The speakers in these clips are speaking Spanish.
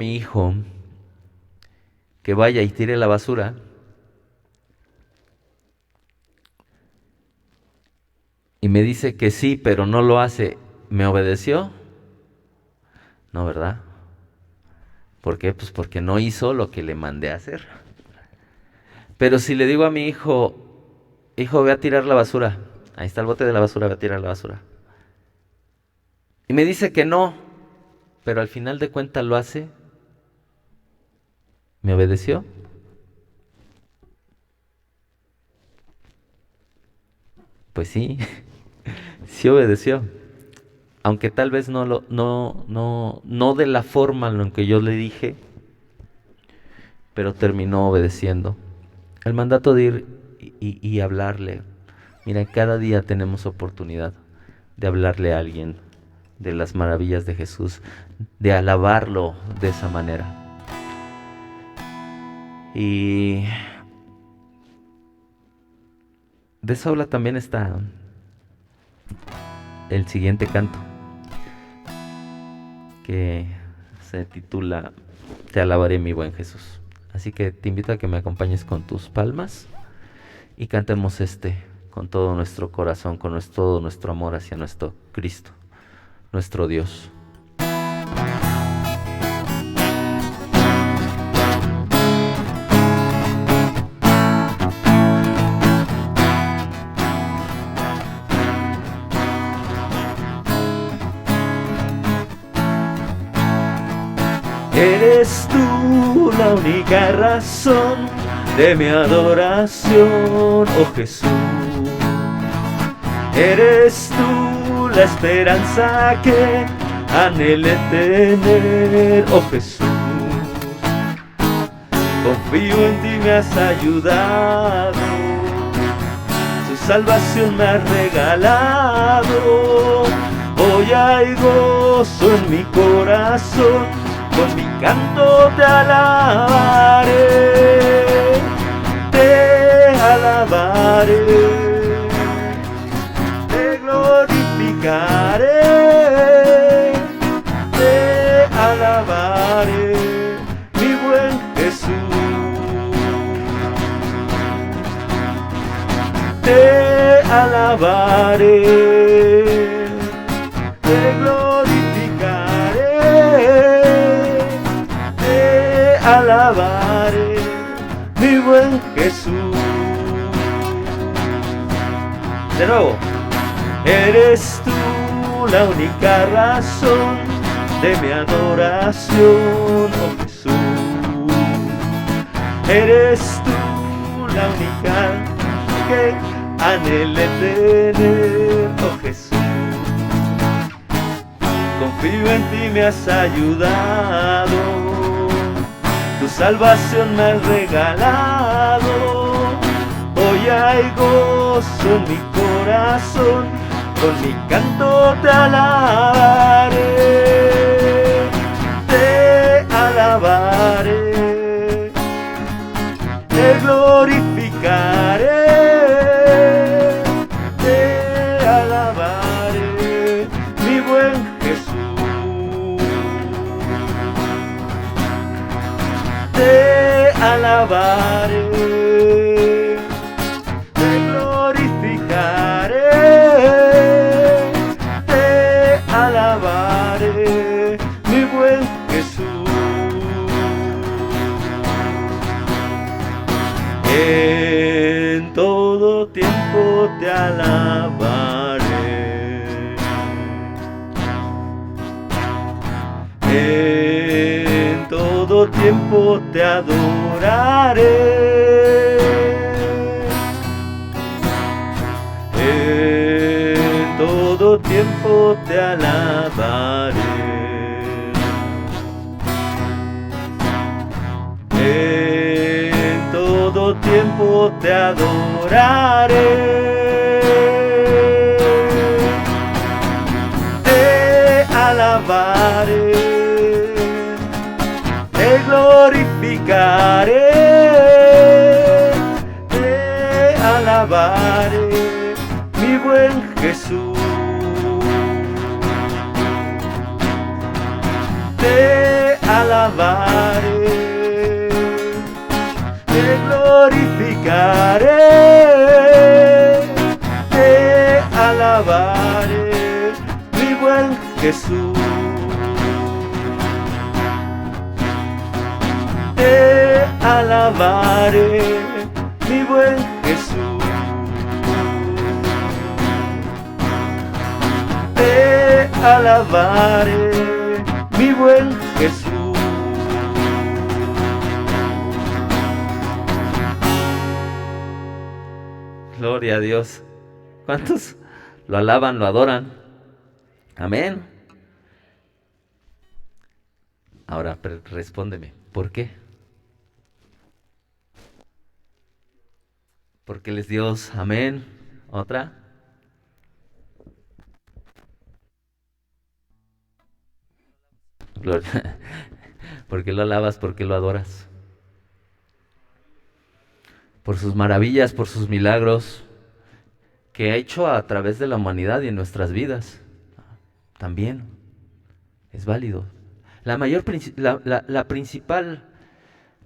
mi hijo que vaya y tire la basura, y me dice que sí, pero no lo hace, ¿me obedeció? No, ¿verdad? ¿Por qué? Pues porque no hizo lo que le mandé a hacer. Pero si le digo a mi hijo, hijo, ve a tirar la basura, ahí está el bote de la basura, ve a tirar la basura. Y me dice que no, pero al final de cuentas lo hace, ¿me obedeció? Pues sí, sí obedeció. Aunque tal vez no de la forma en la que yo le dije, pero terminó obedeciendo. El mandato de ir y hablarle. Mira, cada día tenemos oportunidad de hablarle a alguien de las maravillas de Jesús, de alabarlo de esa manera. Y de eso habla también está el siguiente canto, que se titula Te alabaré, mi buen Jesús. Así que te invito a que me acompañes con tus palmas y cantemos con todo nuestro corazón, con todo nuestro amor hacia nuestro Cristo, nuestro Dios. Eres tú la única razón de mi adoración, oh Jesús. Eres tú la esperanza que anhelé tener, oh Jesús. Confío en ti, me has ayudado, tu salvación me has regalado. Hoy hay gozo en mi corazón, con mi canto te alabaré, te alabaré, te glorificaré, te alabaré, mi buen Jesús, te alabaré, te glorificaré, te alabaré, mi buen Jesús. De nuevo. Eres tú la única razón de mi adoración, oh Jesús. Eres tú la única que anhelé tener, oh Jesús. Confío en ti, me has ayudado, tu salvación me has regalado. Hoy hay gozo en mi corazón, con mi canto te alabaré, te alabaré, te glorificaré, te alabaré, mi buen Jesús, te alabaré, te glorificaré, te alabaré, mi buen Jesús. En todo tiempo te alabaré, en todo tiempo te adoraré, en todo tiempo te alabaré, en todo tiempo te adoraré, te alabaré, te glorificaré, te alabaré, mi buen Jesús, te alabaré, alabaré, te glorificaré, te alabaré, mi buen Jesús. Te alabaré, mi buen Jesús. Te alabaré, mi buen Jesús. Gloria a Dios. ¿Cuántos lo alaban, lo adoran? Amén. Ahora respóndeme, ¿por qué? Porque Él es Dios. Amén. ¿Otra? Gloria. ¿Por qué lo alabas? ¿Por qué lo adoras? Por sus maravillas, por sus milagros que ha hecho a través de la humanidad y en nuestras vidas. También es válido. La principal,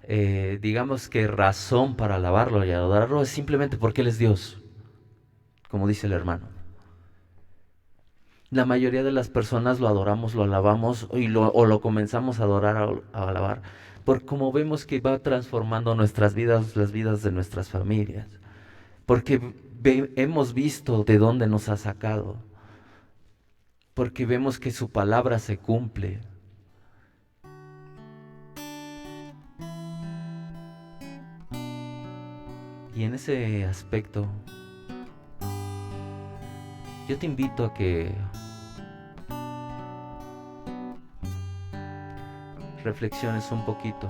digamos que razón para alabarlo y adorarlo es simplemente porque Él es Dios, como dice el hermano. La mayoría de las personas lo adoramos, lo alabamos o lo comenzamos a adorar, a alabar, por como vemos que va transformando nuestras vidas, las vidas de nuestras familias, porque hemos visto de dónde nos ha sacado, porque vemos que su palabra se cumple. Y en ese aspecto, yo te invito a que reflexiones un poquito.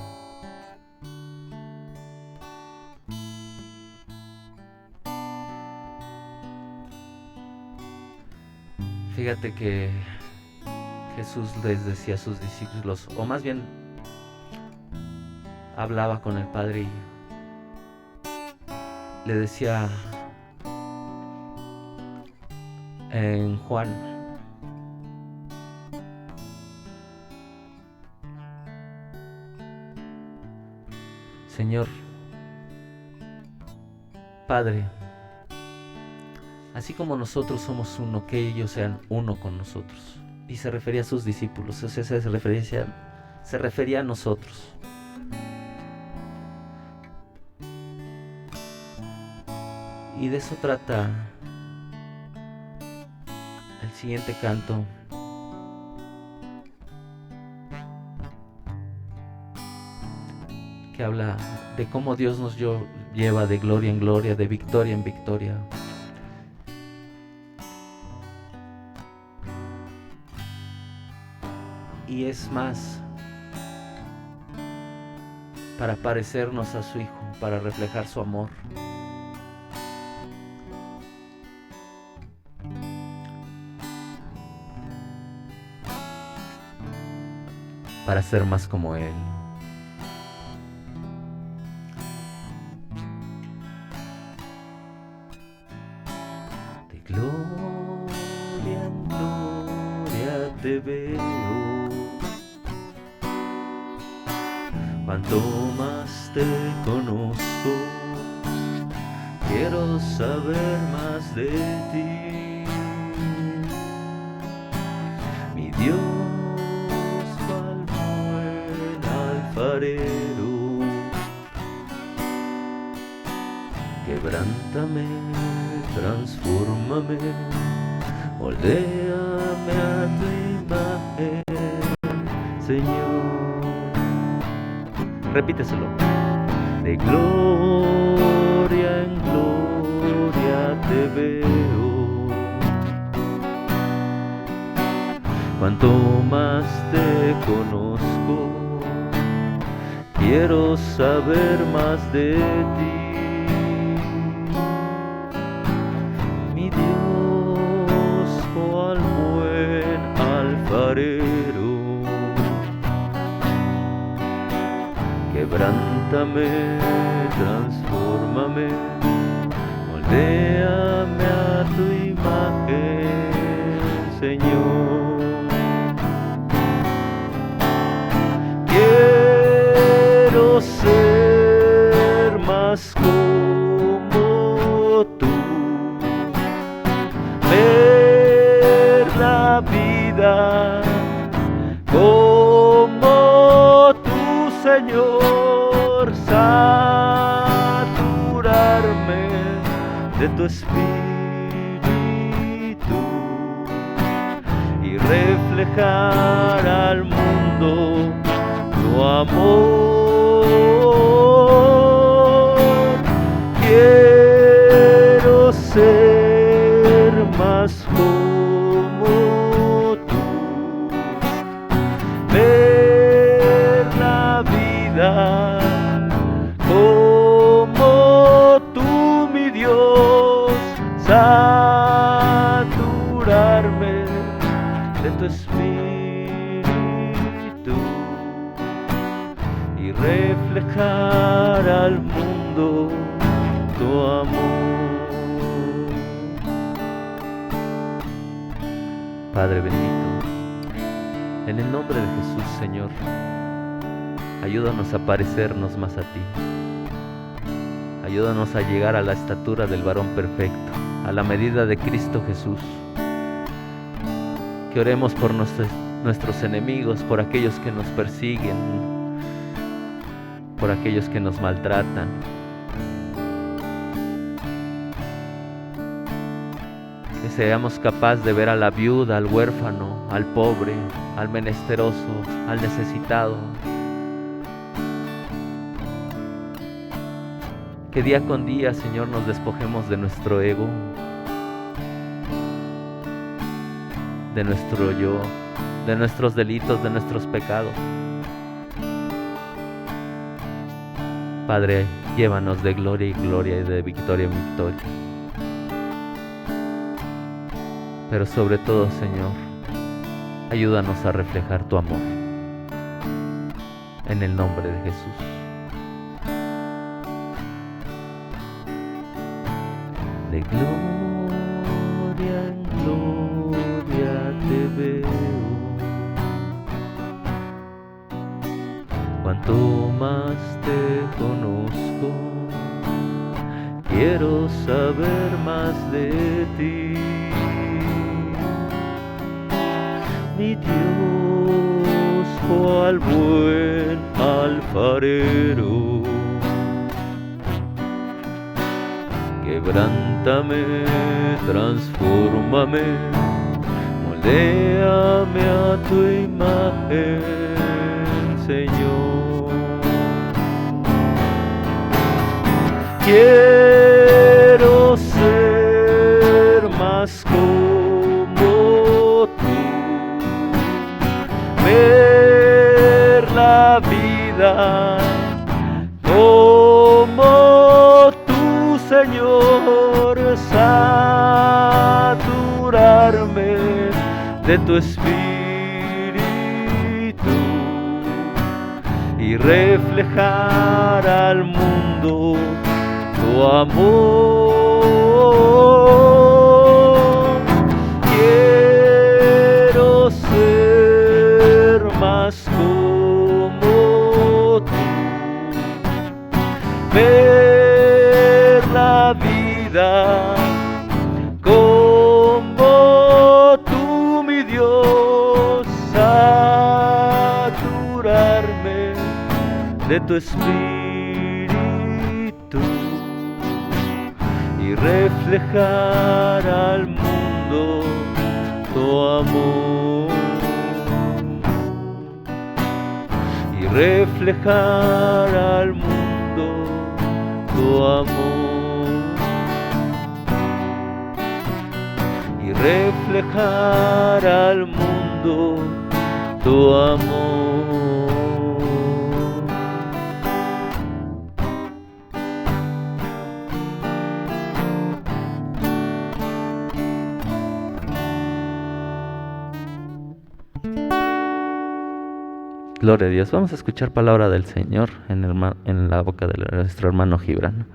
Fíjate que Jesús les decía a sus discípulos, o más bien hablaba con el Padre y le decía en Juan, Señor, Padre, así como nosotros somos uno, que ellos sean uno con nosotros. Y se refería a sus discípulos, o sea, se refería a nosotros. Y de eso trata el siguiente canto. Que habla de cómo Dios nos lleva de gloria en gloria, de victoria en victoria. Y es más, para parecernos a su Hijo, para reflejar su amor. Para ser más como Él. De gloria en gloria te veo, cuanto más te conozco, quiero saber más de ti, mi Dios. Quebrántame, transfórmame, moldéame a tu imagen, Señor. Repíteselo. De gloria en gloria te veo, cuanto más te conozco, quiero saber más de ti, mi Dios, cual buen alfarero. Quebrántame, transfórmame, moldéame a tu imagen, Señor. ser más como tú, ver la vida como tu Señor, saturarme de tu espíritu y reflejar al mundo tu amor. Quiero ser más como tú, ver la vida como tú, mi Dios, saturarme de tu espíritu y reflejar al mundo tu amor. Padre bendito, en el nombre de Jesús, Señor, ayúdanos a parecernos más a ti. Ayúdanos a llegar a la estatura del varón perfecto, a la medida de Cristo Jesús. Que oremos por nuestros enemigos, por aquellos que nos persiguen, por aquellos que nos maltratan. Que seamos capaces de ver a la viuda, al huérfano, al pobre, al menesteroso, al necesitado. Que día con día, Señor, nos despojemos de nuestro ego, de nuestro yo, de nuestros delitos, de nuestros pecados. Padre, llévanos de gloria en gloria y de victoria en victoria. Pero sobre todo, Señor, ayúdanos a reflejar tu amor. En el nombre de Jesús. De gloria en gloria te veo, cuanto más te conozco, quiero saber más de ti. Mi Dios, cual buen alfarero, quebrántame, transfórmame, moldéame a tu imagen, Señor. Quiero ser más como tú, ver la vida como Señor, saturarme de tu espíritu y reflejar al mundo tu amor. Quiero ser más como tú, la vida como tú, mi Dios, saturarme de tu espíritu y reflejar al mundo tu amor y reflejar al mundo tu amor y reflejar al mundo tu amor. Gloria a Dios. Vamos a escuchar palabra del Señor en la boca de nuestro hermano Gibran.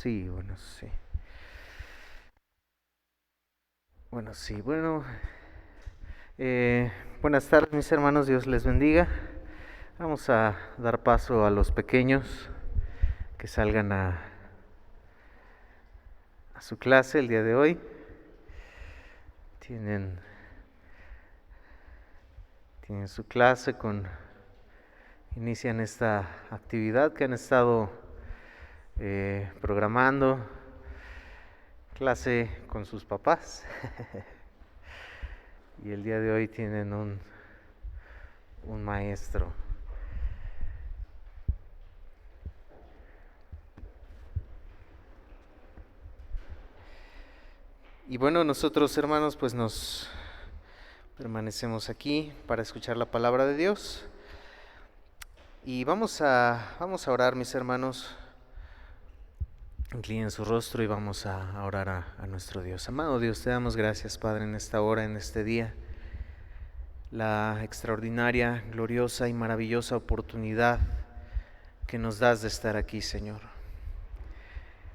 Sí, bueno, sí. Bueno, sí, bueno. eh, Buenas tardes, mis hermanos, Dios les bendiga. Vamos a dar paso a los pequeños que salgan a su clase el día de hoy. Tienen, tienen su clase inician esta actividad que han estado programando, clase con sus papás. Y el día de hoy tienen un maestro. Y bueno, nosotros hermanos pues nos permanecemos aquí para escuchar la palabra de Dios. Y vamos a orar, mis hermanos. Inclinen su rostro y vamos a orar a nuestro Dios. Amado Dios, te damos gracias, Padre, en esta hora, en este día. La extraordinaria, gloriosa y maravillosa oportunidad que nos das de estar aquí, Señor.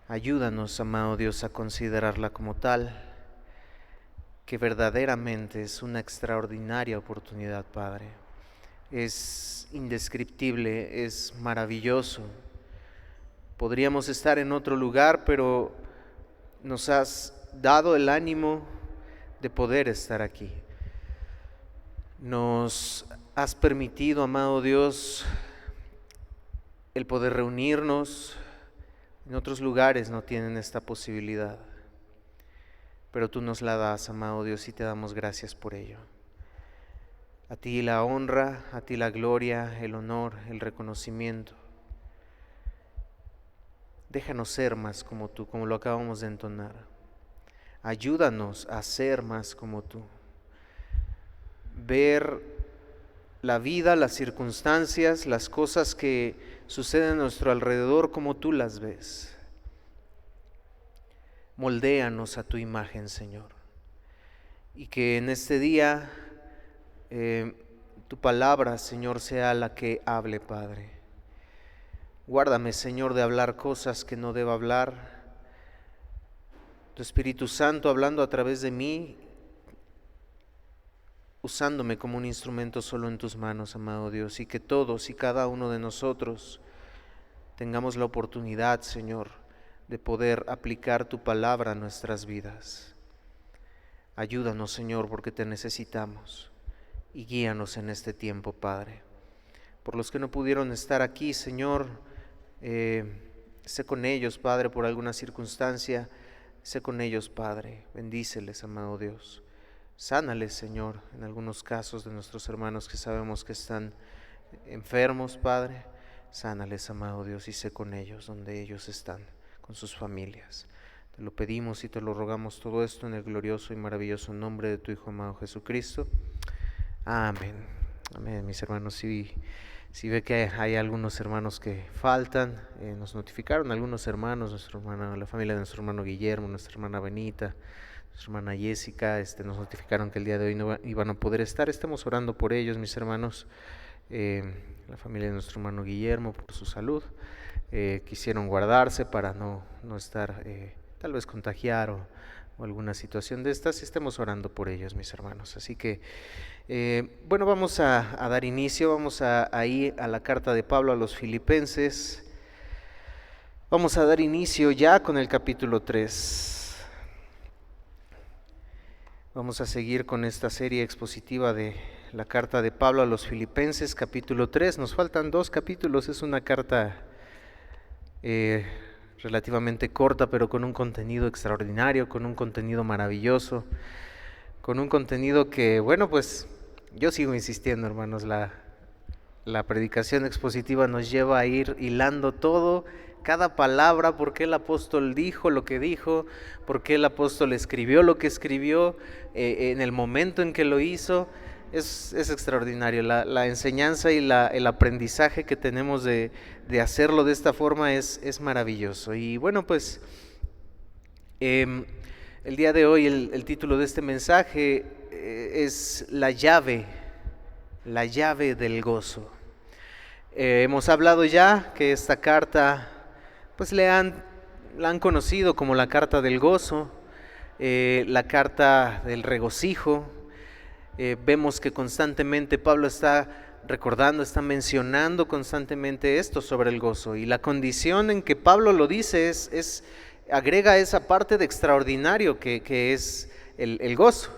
Ayúdanos, amado Dios, a considerarla como tal, que verdaderamente es una extraordinaria oportunidad, Padre. Es indescriptible, es maravilloso. Podríamos estar en otro lugar, pero nos has dado el ánimo de poder estar aquí. Nos has permitido, amado Dios, el poder reunirnos. En otros lugares no tienen esta posibilidad, pero tú nos la das, amado Dios, y te damos gracias por ello. A ti la honra, a ti la gloria, el honor, el reconocimiento. Déjanos ser más como tú, como lo acabamos de entonar. Ayúdanos a ser más como tú. Ver la vida, las circunstancias, las cosas que suceden a nuestro alrededor como tú las ves. Moldéanos a tu imagen, Señor. Y que en este día tu palabra, Señor, sea la que hable, Padre. Guárdame, Señor, de hablar cosas que no debo hablar. Tu Espíritu Santo hablando a través de mí, usándome como un instrumento solo en tus manos, amado Dios, y que todos y cada uno de nosotros tengamos la oportunidad, Señor, de poder aplicar tu palabra a nuestras vidas. Ayúdanos, Señor, porque te necesitamos, y guíanos en este tiempo, Padre. Por los que no pudieron estar aquí, Señor, sé con ellos, Padre, por alguna circunstancia, sé con ellos, Padre. Bendíceles, amado Dios. Sánales, Señor, en algunos casos de nuestros hermanos que sabemos que están enfermos, Padre. Sánales, amado Dios, y sé con ellos donde ellos están, con sus familias. Te lo pedimos y te lo rogamos todo esto en el glorioso y maravilloso nombre de tu Hijo amado Jesucristo. Amén. Amén, mis hermanos. Si ve que hay algunos hermanos que faltan, nos notificaron algunos hermanos, la familia de nuestro hermano Guillermo, nuestra hermana Benita, nuestra hermana Jessica, nos notificaron que el día de hoy no iban a poder estar. Estamos orando por ellos, mis hermanos. La familia de nuestro hermano Guillermo, por su salud. Quisieron guardarse para no estar, tal vez contagiar o alguna situación de estas. Estemos orando por ellos, mis hermanos. Así que, bueno, vamos a dar inicio. Vamos a ir a la carta de Pablo a los Filipenses. Vamos a dar inicio ya con el capítulo 3. Vamos a seguir con esta serie expositiva de la carta de Pablo a los Filipenses, capítulo 3. Nos faltan 2 capítulos, es una carta relativamente corta, pero con un contenido extraordinario, con un contenido maravilloso, con un contenido que, bueno, pues yo sigo insistiendo, hermanos, la predicación expositiva nos lleva a ir hilando todo, cada palabra, por qué el apóstol dijo lo que dijo, por qué el apóstol escribió lo que escribió, en el momento en que lo hizo. Es extraordinario. La enseñanza y el aprendizaje que tenemos de hacerlo de esta forma es maravilloso. Y bueno, pues el día de hoy el título de este mensaje es la llave del gozo. Hemos hablado ya que esta carta pues le han la han conocido como la carta del gozo, la carta del regocijo. Vemos que constantemente Pablo está recordando, está mencionando constantemente esto sobre el gozo, y la condición en que Pablo lo dice agrega esa parte de extraordinario que es el gozo.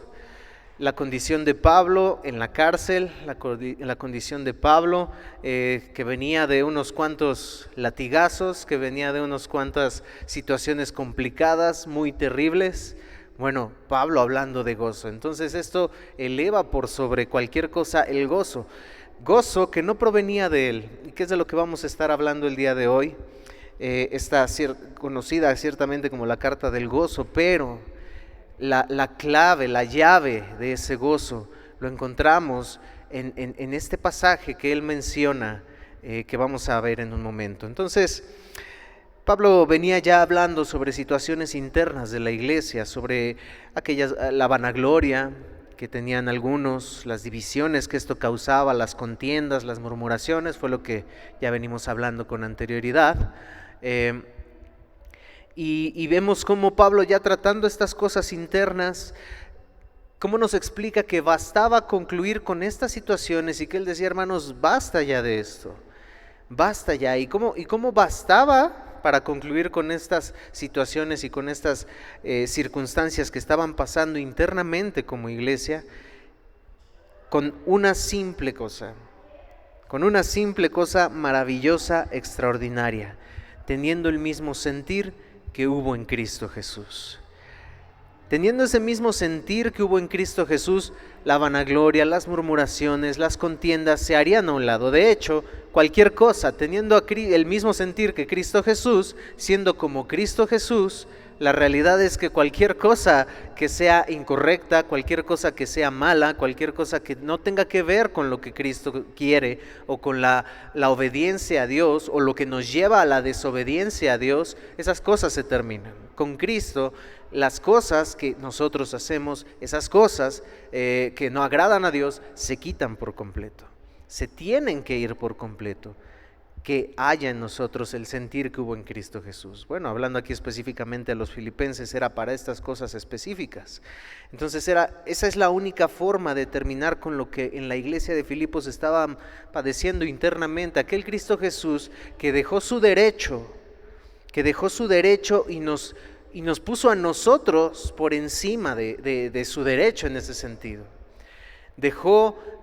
La condición de Pablo en la cárcel, la condición de Pablo que venía de unos cuantos latigazos, que venía de unas cuantas situaciones complicadas, muy terribles. Bueno, Pablo hablando de gozo. Entonces esto eleva por sobre cualquier cosa el gozo. Gozo que no provenía de él, y que es de lo que vamos a estar hablando el día de hoy. Está conocida ciertamente como la carta del gozo, pero la clave, la llave de ese gozo lo encontramos en este pasaje que él menciona, que vamos a ver en un momento. Entonces, Pablo venía ya hablando sobre situaciones internas de la iglesia, sobre la vanagloria que tenían algunos, las divisiones que esto causaba, las contiendas, las murmuraciones, fue lo que ya venimos hablando con anterioridad. Y vemos cómo Pablo, ya tratando estas cosas internas, cómo nos explica que bastaba concluir con estas situaciones, y que él decía: hermanos, basta ya de esto, basta ya. Y cómo bastaba para concluir con estas situaciones y con estas circunstancias que estaban pasando internamente como iglesia, con una simple cosa maravillosa, extraordinaria: teniendo el mismo sentir que hubo en Cristo Jesús. Teniendo ese mismo sentir que hubo en Cristo Jesús, la vanagloria, las murmuraciones, las contiendas se harían a un lado. De hecho, cualquier cosa, teniendo el mismo sentir que Cristo Jesús, siendo como Cristo Jesús, la realidad es que cualquier cosa que sea incorrecta, cualquier cosa que sea mala, cualquier cosa que no tenga que ver con lo que Cristo quiere, o con la obediencia a Dios, o lo que nos lleva a la desobediencia a Dios, esas cosas se terminan. Con Cristo, las cosas que nosotros hacemos, esas cosas que no agradan a Dios, se quitan por completo. Se tienen que ir por completo. Que haya en nosotros el sentir que hubo en Cristo Jesús. Bueno, hablando aquí específicamente a los filipenses, era para estas cosas específicas. Entonces esa es la única forma de terminar con lo que en la iglesia de Filipos estaban padeciendo internamente. Aquel Cristo Jesús que dejó su derecho y nos puso a nosotros por encima de su derecho en ese sentido.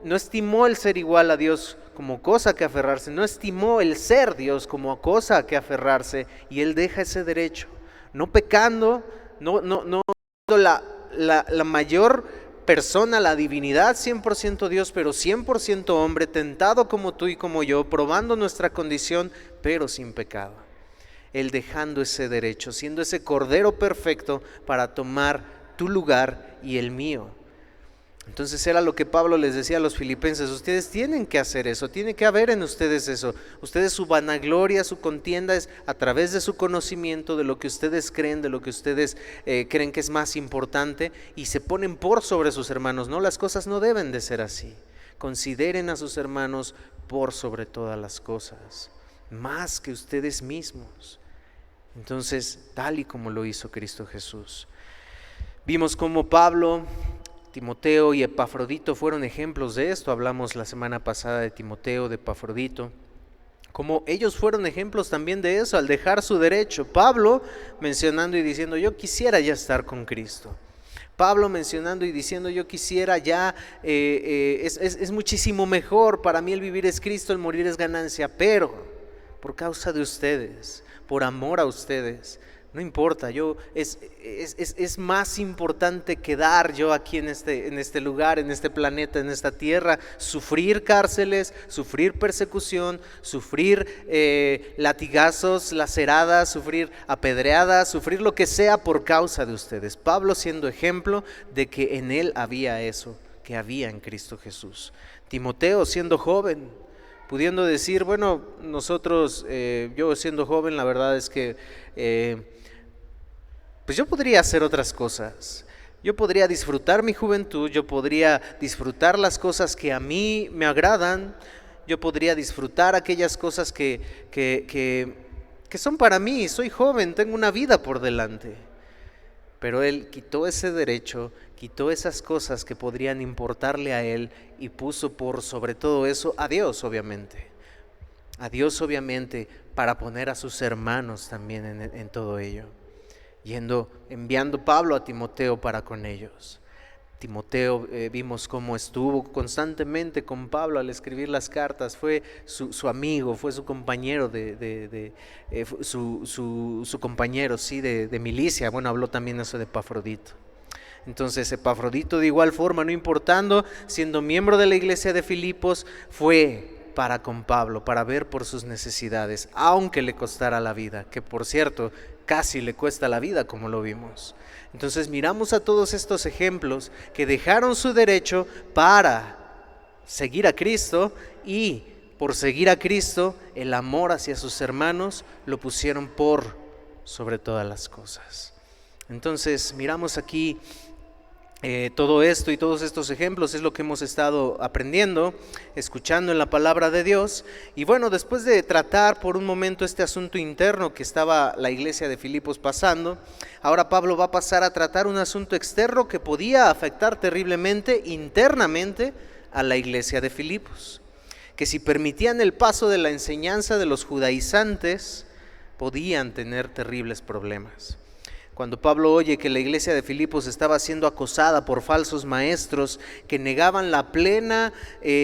No estimó el ser igual a Dios como cosa que aferrarse, no estimó el ser Dios como cosa que aferrarse, y Él deja ese derecho, no pecando, no la mayor persona, la divinidad, 100% Dios, pero 100% hombre, tentado como tú y como yo, probando nuestra condición, pero sin pecado. Él dejando ese derecho, siendo ese cordero perfecto para tomar tu lugar y el mío. Entonces era lo que Pablo les decía a los filipenses: ustedes tienen que hacer eso, tiene que haber en ustedes eso. Ustedes, su vanagloria, su contienda es a través de su conocimiento de lo que ustedes creen, de lo que ustedes creen que es más importante, y se ponen por sobre sus hermanos. No, las cosas no deben de ser así. Consideren a sus hermanos por sobre todas las cosas, más que ustedes mismos. Entonces, tal y como lo hizo Cristo Jesús. Vimos cómo Pablo, Timoteo y Epafrodito fueron ejemplos de esto. Hablamos la semana pasada de Timoteo, de Epafrodito, como ellos fueron ejemplos también de eso, al dejar su derecho. Pablo mencionando y diciendo: yo quisiera ya estar con Cristo. Pablo mencionando y diciendo: yo quisiera ya, es muchísimo mejor, para mí el vivir es Cristo, el morir es ganancia, pero por causa de ustedes, por amor a ustedes, no importa, es más importante quedar yo aquí en este lugar, en este planeta, en esta tierra, sufrir cárceles, sufrir persecución, sufrir latigazos, laceradas, sufrir apedreadas, sufrir lo que sea por causa de ustedes. Pablo siendo ejemplo de que en él había eso que había en Cristo Jesús. Timoteo siendo joven, pudiendo decir: bueno, nosotros, yo siendo joven, la verdad es que pues yo podría hacer otras cosas. Yo podría disfrutar mi juventud, yo podría disfrutar las cosas que a mí me agradan, yo podría disfrutar aquellas cosas que que son para mí. Soy joven, tengo una vida por delante. Pero él quitó ese derecho, quitó esas cosas que podrían importarle a él y puso por sobre todo eso a Dios, obviamente. A Dios, obviamente, para poner a sus hermanos también en todo ello. Enviando Pablo a Timoteo para con ellos. Timoteo, vimos cómo estuvo constantemente con Pablo al escribir las cartas. Fue su amigo, fue su compañero su compañero, sí, de milicia. Bueno, habló también eso de Epafrodito. Entonces Epafrodito, de igual forma, no importando, siendo miembro de la iglesia de Filipos, fue para con Pablo, para ver por sus necesidades, aunque le costara la vida, que por cierto, casi le cuesta la vida, como lo vimos. Entonces miramos a todos estos ejemplos que dejaron su derecho para seguir a Cristo, y por seguir a Cristo, el amor hacia sus hermanos lo pusieron por sobre todas las cosas. Entonces miramos aquí todo esto y todos estos ejemplos es lo que hemos estado aprendiendo, escuchando en la palabra de Dios. Y bueno, después de tratar por un momento este asunto interno que estaba la iglesia de Filipos pasando, ahora Pablo va a pasar a tratar un asunto externo que podía afectar terriblemente internamente a la iglesia de Filipos, que si permitían el paso de la enseñanza de los judaizantes, podían tener terribles problemas. Cuando Pablo oye que la iglesia de Filipos estaba siendo acosada por falsos maestros que negaban la plena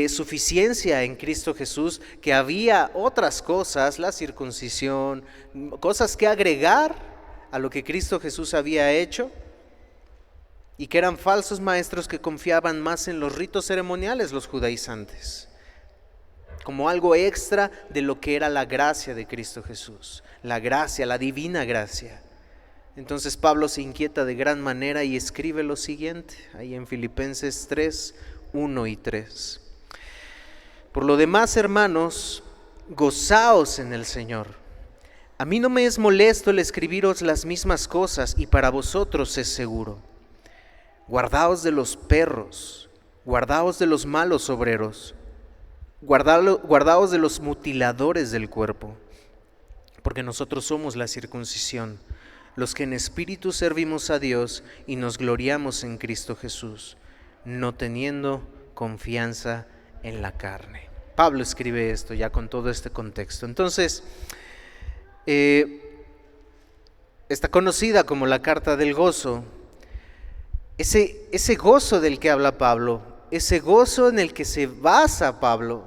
suficiencia en Cristo Jesús, que había otras cosas, la circuncisión, cosas que agregar a lo que Cristo Jesús había hecho, y que eran falsos maestros que confiaban más en los ritos ceremoniales, los judaizantes, como algo extra de lo que era la gracia de Cristo Jesús, la gracia, la divina gracia. Entonces Pablo se inquieta de gran manera y escribe lo siguiente, ahí en Filipenses 3, 1 y 3. Por lo demás, hermanos, gozaos en el Señor. A mí no me es molesto el escribiros las mismas cosas, y para vosotros es seguro. Guardaos de los perros, guardaos de los malos obreros, guardaos de los mutiladores del cuerpo, porque nosotros somos la circuncisión, los que en espíritu servimos a Dios y nos gloriamos en Cristo Jesús, no teniendo confianza en la carne. Pablo escribe esto ya con todo este contexto. Entonces, está conocida como la carta del gozo. Ese gozo del que habla Pablo, ese gozo en el que se basa Pablo,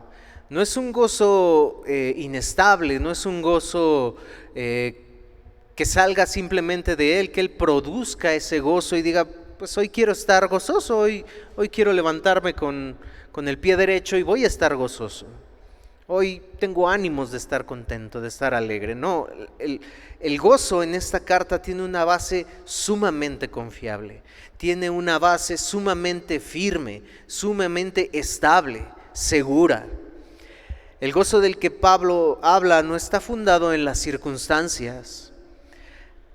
no es un gozo inestable, no es un gozo que salga simplemente de él, que él produzca ese gozo y diga, pues hoy quiero estar gozoso, hoy quiero levantarme con el pie derecho y voy a estar gozoso. Hoy tengo ánimos de estar contento, de estar alegre. No, el gozo en esta carta tiene una base sumamente confiable, tiene una base sumamente firme, sumamente estable, segura. El gozo del que Pablo habla no está fundado en las circunstancias.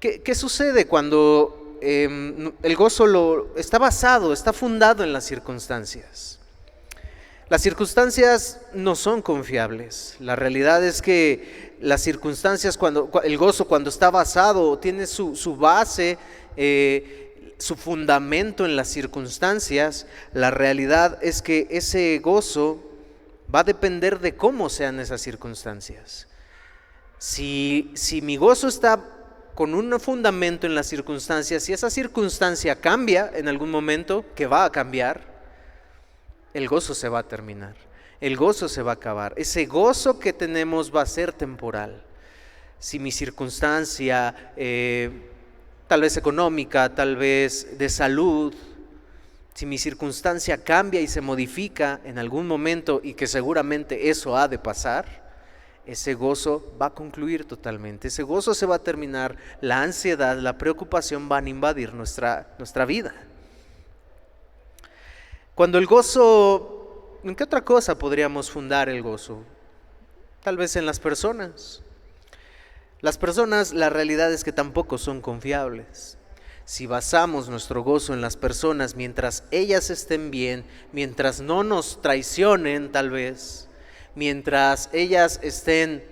¿Qué sucede cuando el gozo está fundado en las circunstancias? Las circunstancias no son confiables. La realidad es que las circunstancias, el gozo cuando está basado, tiene su base, su fundamento en las circunstancias, la realidad es que ese gozo va a depender de cómo sean esas circunstancias. Si mi gozo está con un fundamento en las circunstancias, si esa circunstancia cambia en algún momento, que va a cambiar, el gozo se va a terminar, el gozo se va a acabar. Ese gozo que tenemos va a ser temporal. Si mi circunstancia, tal vez económica, tal vez de salud, si mi circunstancia cambia y se modifica en algún momento, y que seguramente eso ha de pasar, ese gozo va a concluir totalmente, ese gozo se va a terminar, la ansiedad, la preocupación van a invadir nuestra vida. Cuando el gozo, ¿en qué otra cosa podríamos fundar el gozo? Tal vez en las personas. Las personas, la realidad es que tampoco son confiables. Si basamos nuestro gozo en las personas mientras ellas estén bien, mientras no nos traicionen tal vez, mientras ellas estén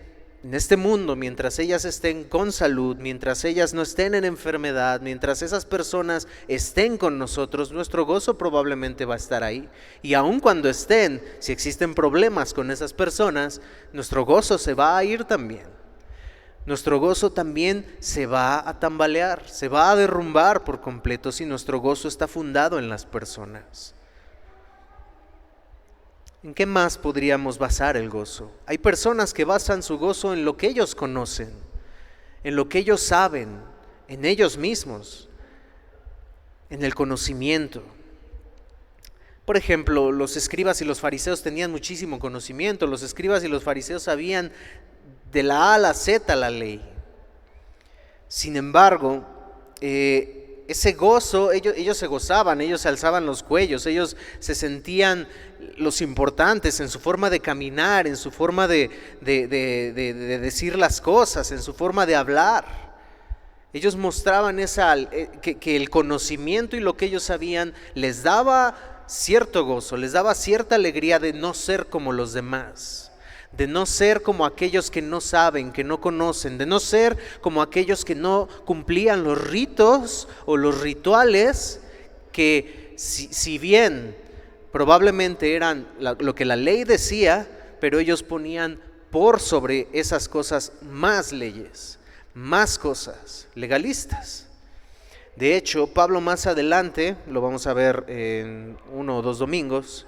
en este mundo, mientras ellas estén con salud, mientras ellas no estén en enfermedad, mientras esas personas estén con nosotros, nuestro gozo probablemente va a estar ahí. Y aun cuando estén, si existen problemas con esas personas, nuestro gozo se va a ir también. Nuestro gozo también se va a tambalear, se va a derrumbar por completo si nuestro gozo está fundado en las personas. ¿En qué más podríamos basar el gozo? Hay personas que basan su gozo en lo que ellos conocen, en lo que ellos saben, en ellos mismos, en el conocimiento. Por ejemplo, los escribas y los fariseos tenían muchísimo conocimiento. Los escribas y los fariseos sabían de la A a la Z la ley. Sin embargo, ese gozo, ellos se gozaban, ellos se alzaban los cuellos, ellos se sentían los importantes en su forma de caminar, en su forma de decir las cosas, en su forma de hablar. Ellos mostraban que el conocimiento y lo que ellos sabían les daba cierto gozo, les daba cierta alegría de no ser como los demás, de no ser como aquellos que no saben, que no conocen, de no ser como aquellos que no cumplían los ritos o los rituales que si bien probablemente eran lo que la ley decía, pero ellos ponían por sobre esas cosas más leyes, más cosas legalistas. De hecho, Pablo más adelante, lo vamos a ver en 1 o 2 domingos,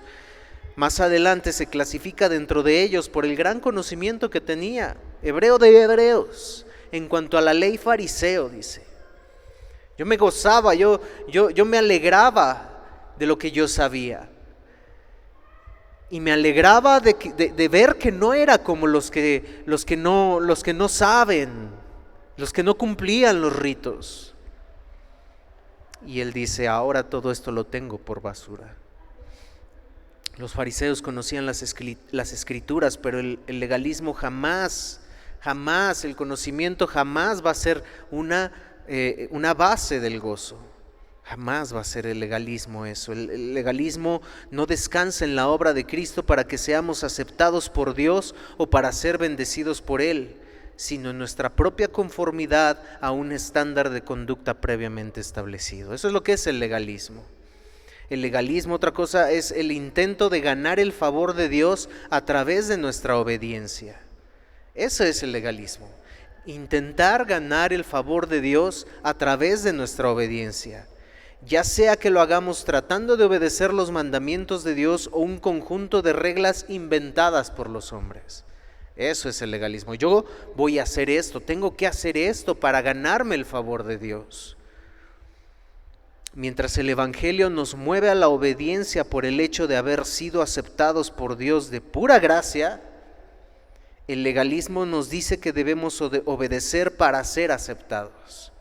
más adelante se clasifica dentro de ellos por el gran conocimiento que tenía, hebreo de hebreos, en cuanto a la ley fariseo, dice. Yo me gozaba, yo me alegraba de lo que yo sabía. Y me alegraba de ver que no era como los que no saben, los que no cumplían los ritos. Y él dice, ahora todo esto lo tengo por basura. Los fariseos conocían las escrituras, pero el legalismo jamás, el conocimiento jamás va a ser una base del gozo. Jamás va a ser el legalismo eso. El legalismo no descansa en la obra de Cristo para que seamos aceptados por Dios o para ser bendecidos por Él, sino en nuestra propia conformidad a un estándar de conducta previamente establecido. Eso es lo que es el legalismo. El legalismo, otra cosa, es el intento de ganar el favor de Dios a través de nuestra obediencia. Eso es el legalismo. Intentar ganar el favor de Dios a través de nuestra obediencia. Ya sea que lo hagamos tratando de obedecer los mandamientos de Dios o un conjunto de reglas inventadas por los hombres. Eso es el legalismo. Yo voy a hacer esto, tengo que hacer esto para ganarme el favor de Dios. Mientras el Evangelio nos mueve a la obediencia por el hecho de haber sido aceptados por Dios de pura gracia, el legalismo nos dice que debemos obedecer para ser aceptados.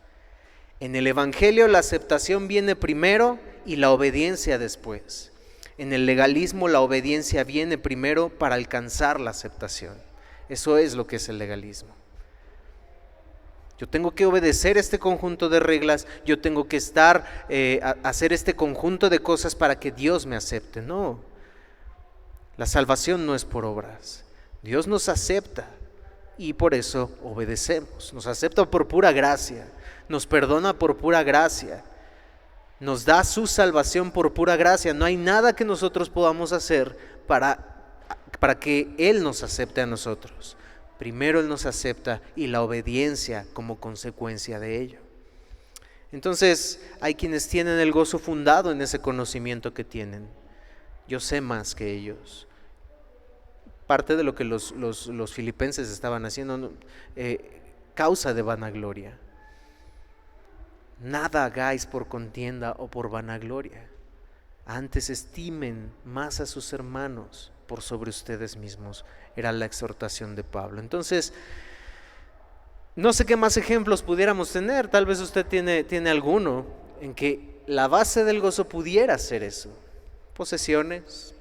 En el Evangelio la aceptación viene primero y la obediencia después. En el legalismo la obediencia viene primero para alcanzar la aceptación. Eso es lo que es el legalismo. Yo tengo que obedecer este conjunto de reglas, yo tengo que hacer este conjunto de cosas para que Dios me acepte. No, la salvación no es por obras. Dios nos acepta y por eso obedecemos. Nos acepta por pura gracia, nos perdona por pura gracia, nos da su salvación por pura gracia. No hay nada que nosotros podamos hacer para que Él nos acepte a nosotros. Primero Él nos acepta y la obediencia como consecuencia de ello. Entonces hay quienes tienen el gozo fundado en ese conocimiento que tienen. Yo sé más que ellos. Parte de lo que los filipenses estaban haciendo, causa de vanagloria. Nada hagáis por contienda o por vanagloria. Antes estimen más a sus hermanos por sobre ustedes mismos. Era la exhortación de Pablo. Entonces, no sé qué más ejemplos pudiéramos tener. Tal vez usted tiene alguno en que la base del gozo pudiera ser eso. Posesiones,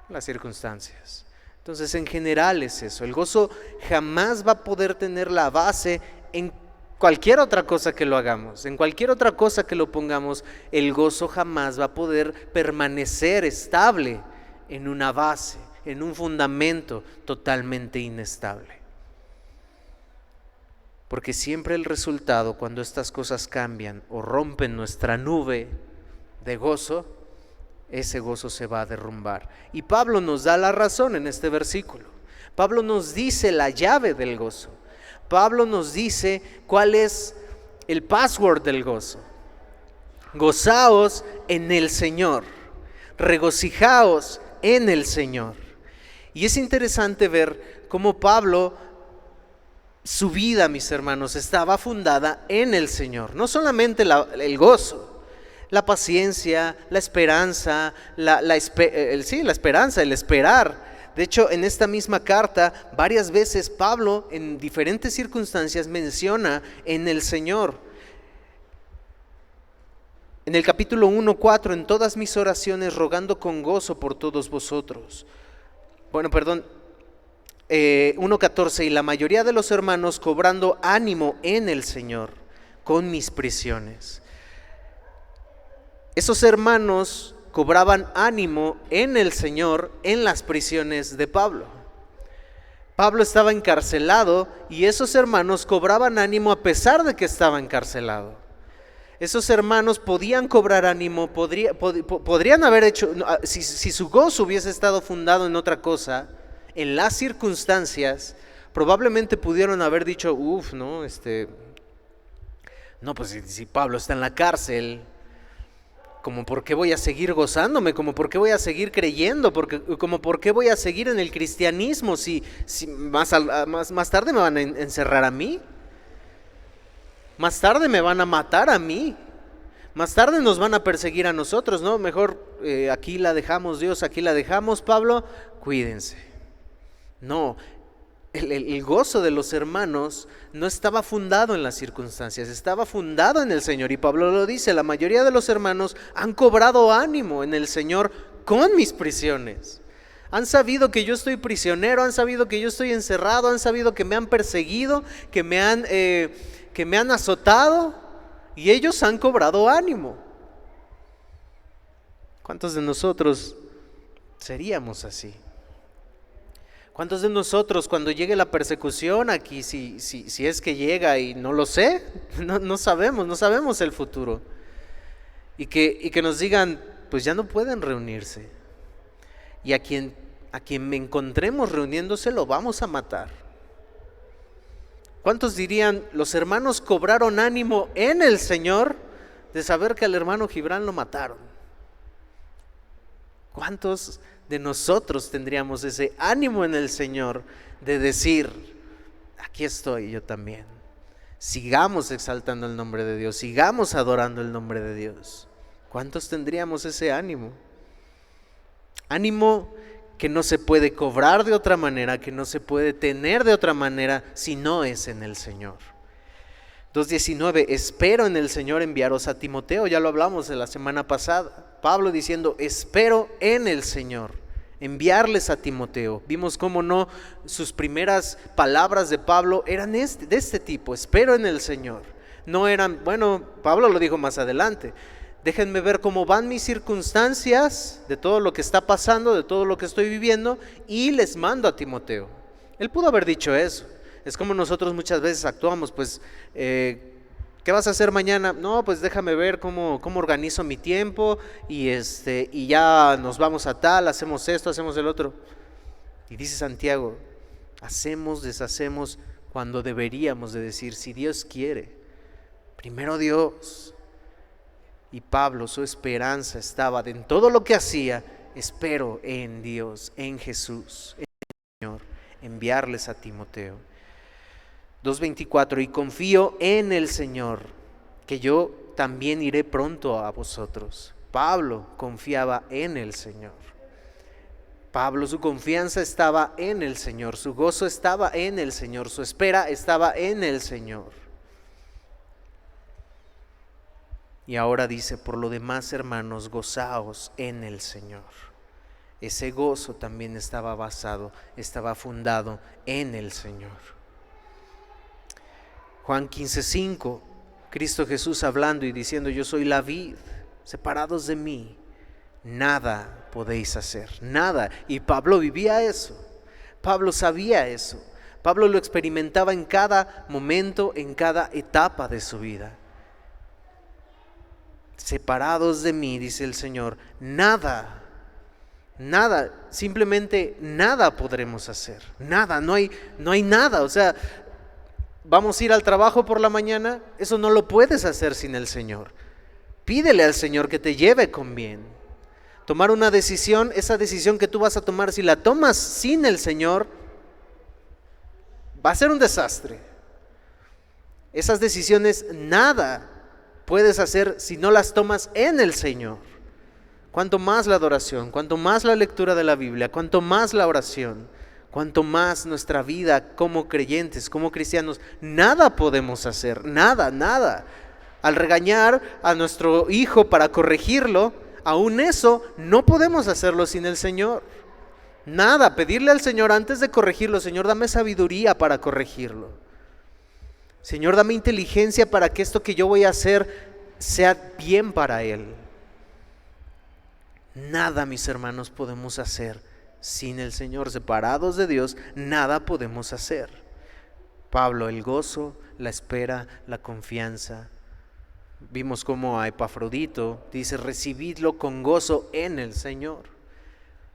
las circunstancias. Entonces, en general es eso. El gozo jamás va a poder tener la base en cualquier otra cosa que lo hagamos, en cualquier otra cosa que lo pongamos. El gozo jamás va a poder permanecer estable en una base, en un fundamento totalmente inestable. porque siempre el resultado, cuando estas cosas cambian o rompen nuestra nube de gozo, ese gozo se va a derrumbar. Y Pablo nos da la razón en este versículo. Pablo nos dice la llave del gozo. Pablo nos dice cuál es el password del gozo. Gozaos en el Señor, regocijaos en el Señor. Y es interesante ver cómo Pablo, su vida, mis hermanos, estaba fundada en el Señor. No solamente el gozo, la paciencia, la esperanza, la esperanza, el esperar. De hecho, en esta misma carta, varias veces Pablo, en diferentes circunstancias, menciona en el Señor. En el capítulo 1:4, en todas mis oraciones rogando con gozo por todos vosotros. 1:14, y la mayoría de los hermanos cobrando ánimo en el Señor con mis prisiones. Esos hermanos cobraban ánimo en el Señor en las prisiones de Pablo. Pablo estaba encarcelado y esos hermanos cobraban ánimo a pesar de que estaba encarcelado. Esos hermanos podían cobrar ánimo, podrían haber hecho, si su gozo hubiese estado fundado en otra cosa, en las circunstancias, probablemente pudieron haber dicho, pues si Pablo está en la cárcel, como por qué voy a seguir gozándome, como por qué voy a seguir creyendo, como por qué voy a seguir en el cristianismo si más tarde me van a encerrar a mí. Más tarde me van a matar a mí. Más tarde nos van a perseguir a nosotros, ¿no? Mejor aquí la dejamos, Dios, aquí la dejamos, Pablo, cuídense. No, el gozo de los hermanos no estaba fundado en las circunstancias, estaba fundado en el Señor. Y Pablo lo dice, la mayoría de los hermanos han cobrado ánimo en el Señor con mis prisiones. Han sabido que yo estoy prisionero, han sabido que yo estoy encerrado, han sabido que me han perseguido, que me han azotado, y ellos han cobrado ánimo. ¿Cuántos de nosotros seríamos así? ¿Cuántos de nosotros cuando llegue la persecución aquí, si es que llega, y no lo sé, no sabemos el futuro, y que nos digan, pues ya no pueden reunirse, y a quien me encontremos reuniéndose lo vamos a matar? ¿Cuántos dirían, los hermanos cobraron ánimo en el Señor de saber que al hermano Gibran lo mataron? ¿Cuántos de nosotros tendríamos ese ánimo en el Señor de decir, aquí estoy yo también? Sigamos exaltando el nombre de Dios, sigamos adorando el nombre de Dios. ¿Cuántos tendríamos ese ánimo? Ánimo que no se puede cobrar de otra manera, que no se puede tener de otra manera si no es en el Señor. 2:19, espero en el Señor enviaros a Timoteo. Ya lo hablamos de la semana pasada. Pablo diciendo, espero en el Señor enviarles a Timoteo. Vimos cómo no, sus primeras palabras de Pablo eran de este tipo, espero en el Señor. No eran, Pablo lo dijo más adelante, déjenme ver cómo van mis circunstancias, de todo lo que está pasando, de todo lo que estoy viviendo, y les mando a Timoteo. Él pudo haber dicho eso. Es como nosotros muchas veces actuamos, pues, ¿qué vas a hacer mañana? No, pues déjame ver cómo organizo mi tiempo, y ya nos vamos a tal, hacemos esto, hacemos el otro. Y dice Santiago, hacemos, deshacemos, cuando deberíamos de decir, si Dios quiere, primero Dios. Y Pablo, su esperanza estaba en todo lo que hacía, espero en Dios, en Jesús, en el Señor, enviarles a Timoteo. 2:24, y confío en el Señor, que yo también iré pronto a vosotros. Pablo confiaba en el Señor. Pablo, su confianza estaba en el Señor, su gozo estaba en el Señor, su espera estaba en el Señor. Y ahora dice, por lo demás, hermanos, gozaos en el Señor. Ese gozo también estaba fundado en el Señor. Juan 15:5, Cristo Jesús hablando y diciendo, yo soy la vid, separados de mí, nada podéis hacer, nada. Y Pablo vivía eso, Pablo sabía eso, Pablo lo experimentaba en cada momento, en cada etapa de su vida. Separados de mí, dice el Señor, nada, simplemente nada podremos hacer. Nada, no hay nada. O sea, vamos a ir al trabajo por la mañana, eso no lo puedes hacer sin el Señor. Pídele al Señor que te lleve con bien. Tomar una decisión, esa decisión que tú vas a tomar, si la tomas sin el Señor, va a ser un desastre. Esas decisiones nada puedes hacer si no las tomas en el Señor. Cuanto más la adoración, cuanto más la lectura de la Biblia, cuanto más la oración, cuanto más nuestra vida como creyentes, como cristianos, nada podemos hacer, nada. Al regañar a nuestro hijo para corregirlo, aún eso no podemos hacerlo sin el Señor. Nada, pedirle al Señor antes de corregirlo: Señor, dame sabiduría para corregirlo. Señor, dame inteligencia para que esto que yo voy a hacer sea bien para él. Nada, mis hermanos, podemos hacer sin el Señor. Separados de Dios, nada podemos hacer. Pablo, el gozo, la espera, la confianza. Vimos cómo a Epafrodito dice: recibidlo con gozo en el Señor.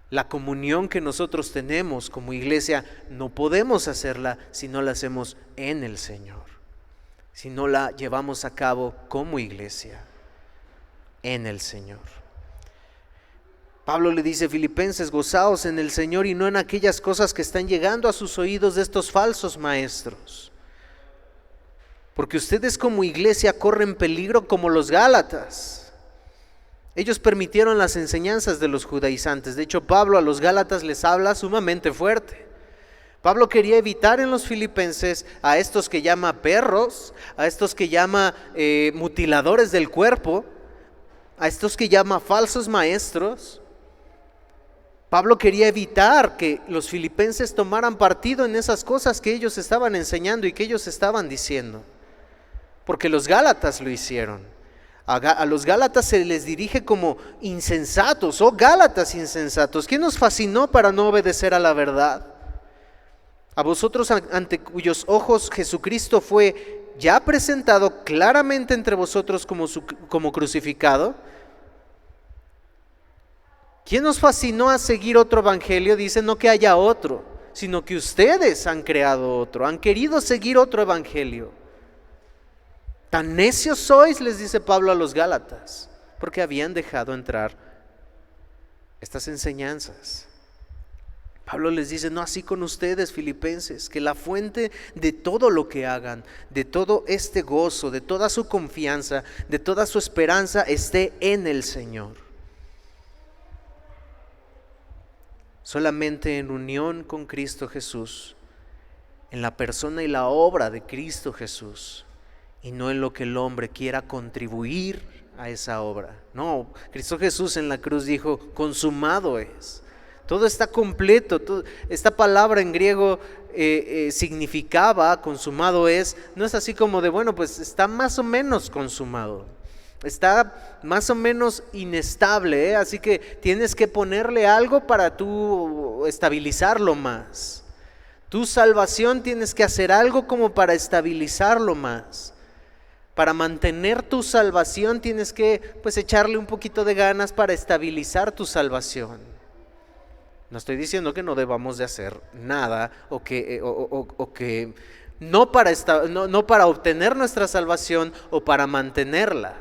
La comunión que nosotros tenemos como iglesia no podemos hacerla si no la hacemos en el Señor, si no la llevamos a cabo como iglesia en el Señor. Pablo le dice a Filipenses: gozaos en el Señor y no en aquellas cosas que están llegando a sus oídos de estos falsos maestros. Porque ustedes como iglesia corren peligro como los Gálatas. Ellos permitieron las enseñanzas de los judaizantes. De hecho, Pablo a los Gálatas les habla sumamente fuerte. Pablo quería evitar en los filipenses a estos que llama perros, a estos que llama mutiladores del cuerpo, a estos que llama falsos maestros. Pablo quería evitar que los filipenses tomaran partido en esas cosas que ellos estaban enseñando y que ellos estaban diciendo, porque los Gálatas lo hicieron. A los Gálatas se les dirige como insensatos, Gálatas insensatos. ¿Quién nos fascinó para no obedecer a la verdad? A vosotros, ante cuyos ojos Jesucristo fue ya presentado claramente entre vosotros como crucificado. ¿Quién nos fascinó a seguir otro evangelio? Dice: no que haya otro, sino que ustedes han creado otro, han querido seguir otro evangelio. Tan necios sois, les dice Pablo a los Gálatas, porque habían dejado entrar estas enseñanzas. Pablo les dice: no así con ustedes, filipenses, que la fuente de todo lo que hagan, de todo este gozo, de toda su confianza, de toda su esperanza esté en el Señor. Solamente en unión con Cristo Jesús, en la persona y la obra de Cristo Jesús, y no en lo que el hombre quiera contribuir a esa obra. No, Cristo Jesús en la cruz dijo: consumado es. Todo está completo. Esta palabra en griego significaba consumado es. No es así como de bueno, pues está más o menos consumado. Está más o menos inestable, así que tienes que ponerle algo para tú estabilizarlo más. Tu salvación tienes que hacer algo como para estabilizarlo más. Para mantener tu salvación tienes que echarle un poquito de ganas para estabilizar tu salvación. No estoy diciendo que no debamos de hacer nada o que no para obtener nuestra salvación o para mantenerla,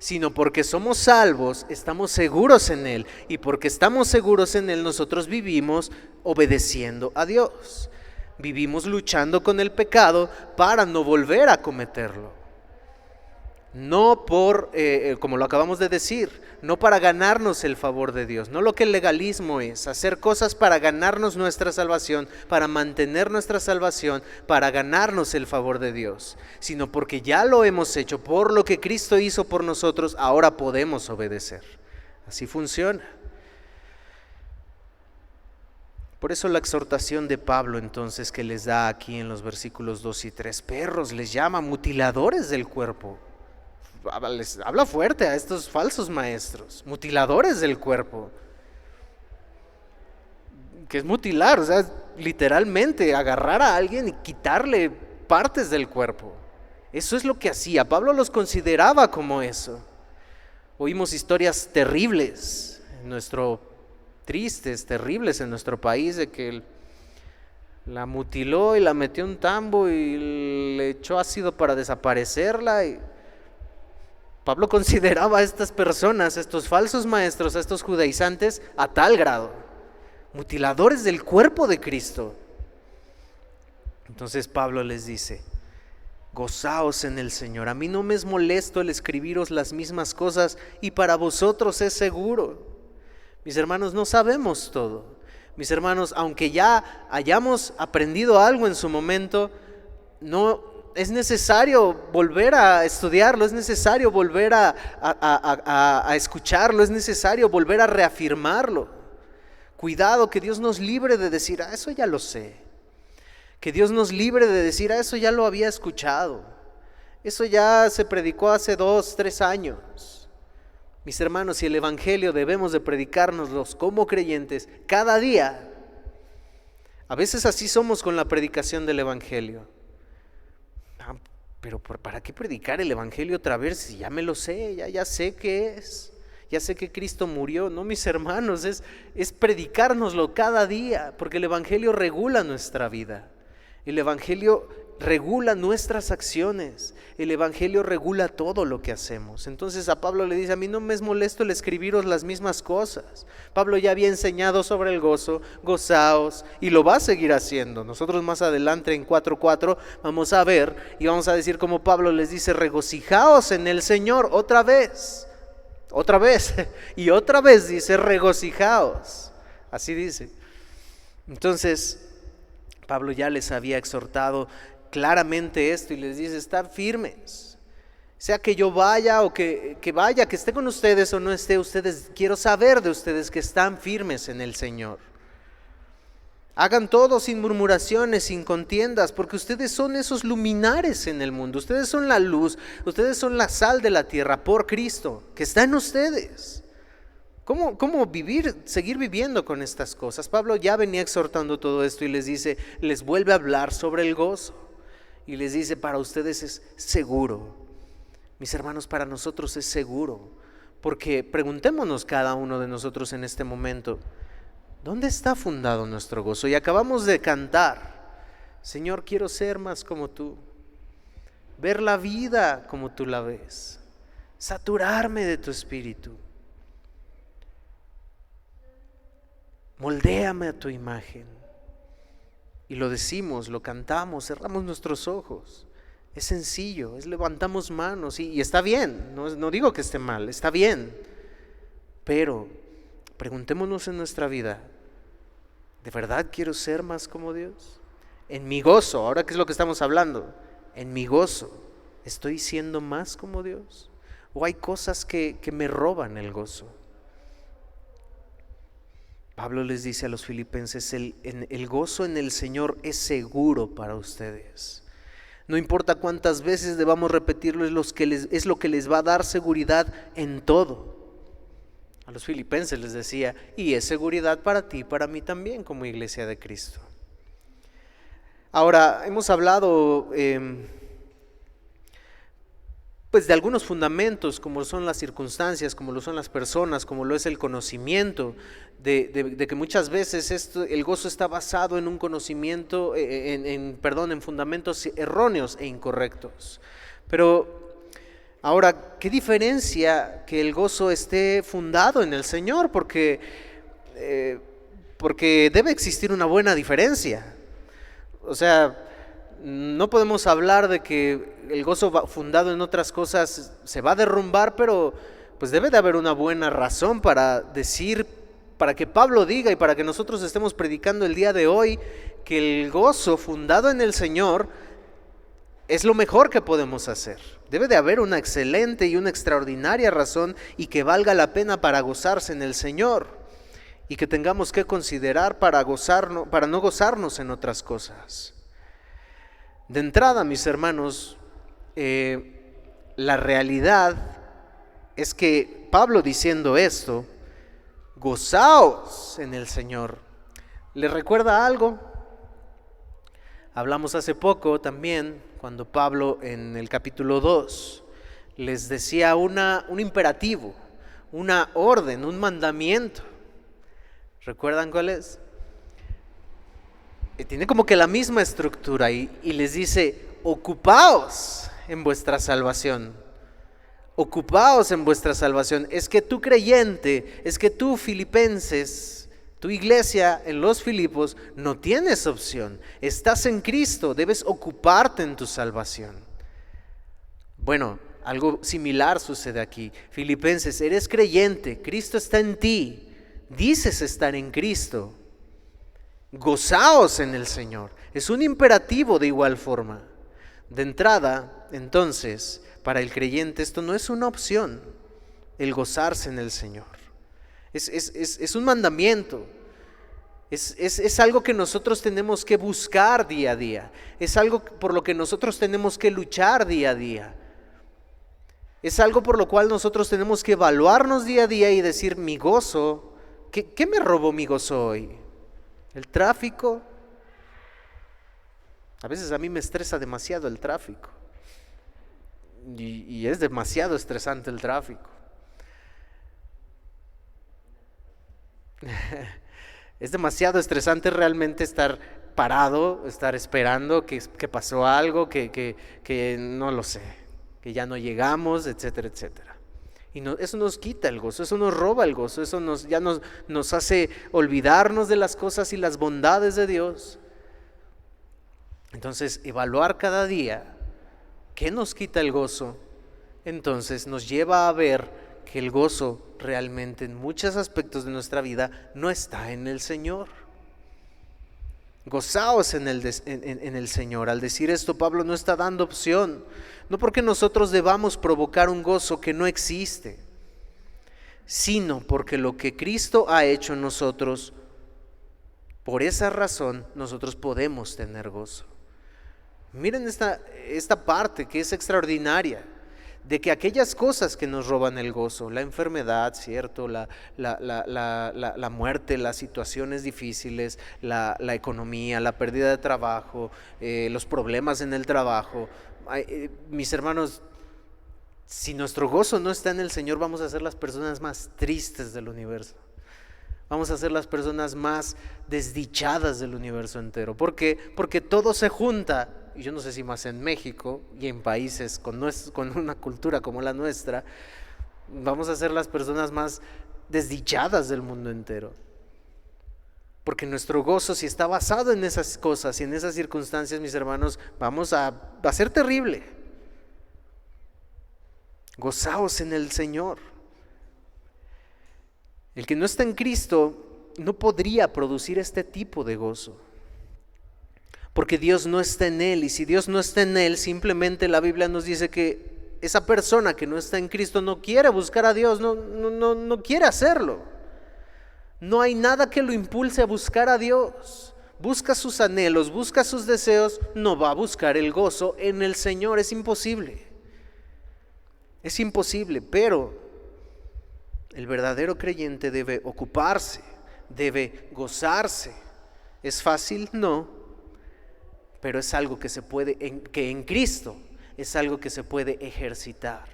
sino porque somos salvos, estamos seguros en Él, y porque estamos seguros en Él nosotros vivimos obedeciendo a Dios. Vivimos luchando con el pecado para no volver a cometerlo. No por, como lo acabamos de decir, no para ganarnos el favor de Dios, no lo que el legalismo es, hacer cosas para ganarnos nuestra salvación, para mantener nuestra salvación, para ganarnos el favor de Dios, sino porque ya lo hemos hecho, por lo que Cristo hizo por nosotros, ahora podemos obedecer. Así funciona. Por eso la exhortación de Pablo entonces que les da aquí en los versículos 2 y 3, perros les llama, mutiladores del cuerpo. Les habla fuerte a estos falsos maestros, mutiladores del cuerpo. ¿Qué es mutilar? O sea, literalmente agarrar a alguien y quitarle partes del cuerpo. Eso es lo que hacía. Pablo los consideraba como eso. Oímos historias terribles tristes, terribles en nuestro país, de que la mutiló y la metió en un tambo y le echó ácido para desaparecerla. Y Pablo consideraba a estas personas, a estos falsos maestros, a estos judaizantes, a tal grado, mutiladores del cuerpo de Cristo. Entonces Pablo les dice: gozaos en el Señor. A mí no me es molesto el escribiros las mismas cosas, y para vosotros es seguro. Mis hermanos, no sabemos todo. Mis hermanos, aunque ya hayamos aprendido algo en su momento, no es necesario volver a estudiarlo, es necesario volver a escucharlo, es necesario volver a reafirmarlo. Cuidado, que Dios nos libre de decir: eso ya lo sé. Que Dios nos libre de decir: eso ya lo había escuchado. Eso ya se predicó hace 2, 3 años. Mis hermanos, si el Evangelio debemos de predicárnoslos como creyentes cada día. A veces así somos con la predicación del Evangelio. Pero ¿para qué predicar el Evangelio otra vez si ya me lo sé? Ya sé qué es. Ya sé que Cristo murió. No, mis hermanos, es predicárnoslo cada día, porque el Evangelio regula nuestra vida. El Evangelio regula nuestras acciones. El Evangelio regula todo lo que hacemos. Entonces a Pablo le dice: a mí no me es molesto el escribiros las mismas cosas. Pablo ya había enseñado sobre el gozo: gozaos, y lo va a seguir haciendo. Nosotros más adelante en 4:4 vamos a ver y vamos a decir como Pablo les dice: regocijaos en el Señor. Otra vez y otra vez dice: regocijaos. Así dice. Entonces Pablo ya les había exhortado claramente esto y les dice: estar firmes. Sea que yo vaya o que vaya, que esté con ustedes o no esté, quiero saber de ustedes que están firmes en el Señor. Hagan todo sin murmuraciones, sin contiendas, porque ustedes son esos luminares en el mundo. Ustedes son la luz, ustedes son la sal de la tierra por Cristo, que está en ustedes. ¿Cómo seguir viviendo con estas cosas? Pablo ya venía exhortando todo esto y les vuelve a hablar sobre el gozo. Y les dice: para ustedes es seguro. Mis hermanos, para nosotros es seguro. Porque preguntémonos cada uno de nosotros en este momento: ¿dónde está fundado nuestro gozo? Y acabamos de cantar: Señor, quiero ser más como tú, ver la vida como tú la ves, saturarme de tu espíritu. Moldéame a tu imagen. Y lo decimos, lo cantamos, cerramos nuestros ojos. Es sencillo, levantamos manos y está bien, no digo que esté mal, está bien. Pero preguntémonos en nuestra vida: ¿de verdad quiero ser más como Dios? En mi gozo, ahora que es lo que estamos hablando, en mi gozo, ¿estoy siendo más como Dios? ¿O hay cosas que me roban el gozo? Pablo les dice a los filipenses: el gozo en el Señor es seguro para ustedes. No importa cuántas veces debamos repetirlo, es lo que les va a dar seguridad en todo. A los filipenses les decía: y es seguridad para ti y para mí también como iglesia de Cristo. Ahora, hemos hablado pues de algunos fundamentos, como son las circunstancias, como lo son las personas, como lo es el conocimiento, de que muchas veces el gozo está basado en un conocimiento, en fundamentos erróneos e incorrectos. Pero ahora, ¿qué diferencia que el gozo esté fundado en el Señor? Porque debe existir una buena diferencia. O sea, no podemos hablar de que el gozo fundado en otras cosas se va a derrumbar, pero pues debe de haber una buena razón para que Pablo diga y para que nosotros estemos predicando el día de hoy que el gozo fundado en el Señor es lo mejor que podemos hacer. Debe de haber una excelente y una extraordinaria razón y que valga la pena para gozarse en el Señor y que tengamos que considerar para no gozarnos en otras cosas. De entrada, mis hermanos, la realidad es que Pablo diciendo esto, gozaos en el Señor, ¿le recuerda algo? Hablamos hace poco también, cuando Pablo en el capítulo 2 les decía un imperativo, una orden, un mandamiento. ¿Recuerdan cuál es? Tiene como que la misma estructura y les dice: ocupaos en vuestra salvación. Ocupaos en vuestra salvación. Es que tú creyente, es que tú filipenses, tu iglesia en los Filipos, no tienes opción. Estás en Cristo, debes ocuparte en tu salvación. Bueno, algo similar sucede aquí. Filipenses, eres creyente, Cristo está en ti, dices estar en Cristo. Gozaos en el Señor. Es un imperativo de igual forma. De entrada, entonces, para el creyente esto no es una opción, el gozarse en el Señor. Es un mandamiento. Es algo que nosotros tenemos que buscar día a día. Es algo por lo que nosotros tenemos que luchar día a día. Es algo por lo cual nosotros tenemos que evaluarnos día a día y decir: mi gozo, ¿qué me robó mi gozo hoy? ¿El tráfico? A veces a mí me estresa demasiado el tráfico. Y es demasiado estresante el tráfico. Es demasiado estresante realmente estar parado, estar esperando que pasó algo, que no lo sé, que ya no llegamos, etcétera, etcétera. Y eso nos quita el gozo, eso nos roba el gozo, eso nos hace olvidarnos de las cosas y las bondades de Dios. Entonces, evaluar cada día qué nos quita el gozo, entonces nos lleva a ver que el gozo realmente en muchos aspectos de nuestra vida no está en el Señor. Gozaos en el Señor. Al decir esto, Pablo no está dando opción, no porque nosotros debamos provocar un gozo que no existe, sino porque lo que Cristo ha hecho en nosotros, por esa razón nosotros podemos tener gozo. Miren esta parte que es extraordinaria, de que aquellas cosas que nos roban el gozo, la enfermedad, ¿cierto? La muerte, las situaciones difíciles, la economía, la pérdida de trabajo, los problemas en el trabajo. Mis hermanos, si nuestro gozo no está en el Señor, vamos a ser las personas más tristes del universo. Vamos a ser las personas más desdichadas del universo entero. ¿Por qué? Porque todo se junta. Y yo no sé si más en México y en países con una cultura como la nuestra, vamos a ser las personas más desdichadas del mundo entero. Porque nuestro gozo, si está basado en esas cosas y en esas circunstancias, mis hermanos, va a ser terrible. Gozaos en el Señor. El que no está en Cristo no podría producir este tipo de gozo. Porque Dios no está en él, y si Dios no está en él, simplemente la Biblia nos dice que esa persona que no está en Cristo no quiere buscar a Dios, no quiere hacerlo. No hay nada que lo impulse a buscar a Dios. Busca sus anhelos, busca sus deseos, no va a buscar el gozo en el Señor, es imposible. Es imposible, pero el verdadero creyente debe ocuparse, debe gozarse. ¿Es fácil? No. Pero es algo que que en Cristo es algo que se puede ejercitar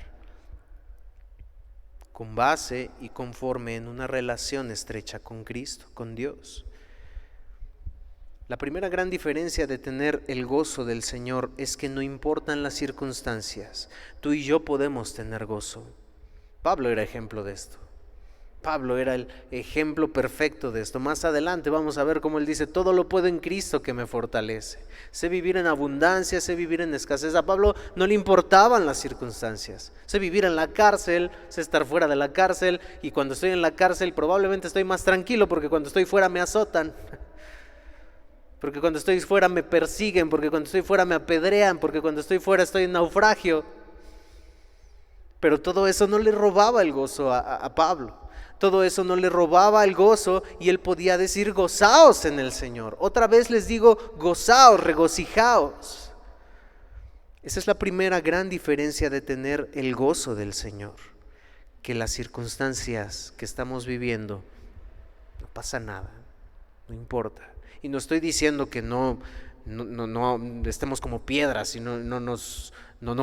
con base y conforme en una relación estrecha con Cristo, con Dios. La primera gran diferencia de tener el gozo del Señor es que no importan las circunstancias, tú y yo podemos tener gozo. Pablo era ejemplo de esto. Pablo era el ejemplo perfecto de esto. Más adelante vamos a ver cómo él dice: todo lo puedo en Cristo que me fortalece. Sé vivir en abundancia, sé vivir en escasez. A Pablo no le importaban las circunstancias. Sé vivir en la cárcel, sé estar fuera de la cárcel, y cuando estoy en la cárcel probablemente estoy más tranquilo, porque cuando estoy fuera me azotan, porque cuando estoy fuera me persiguen, porque cuando estoy fuera me apedrean, porque cuando estoy fuera estoy en naufragio. Pero todo eso no le robaba el gozo a Pablo. Todo eso no le robaba el gozo, y él podía decir: gozaos en el Señor. Otra vez les digo: gozaos, regocijaos. Esa es la primera gran diferencia de tener el gozo del Señor, que las circunstancias que estamos viviendo, no pasa nada, no importa. Y no estoy diciendo que no no estemos como piedras y no nos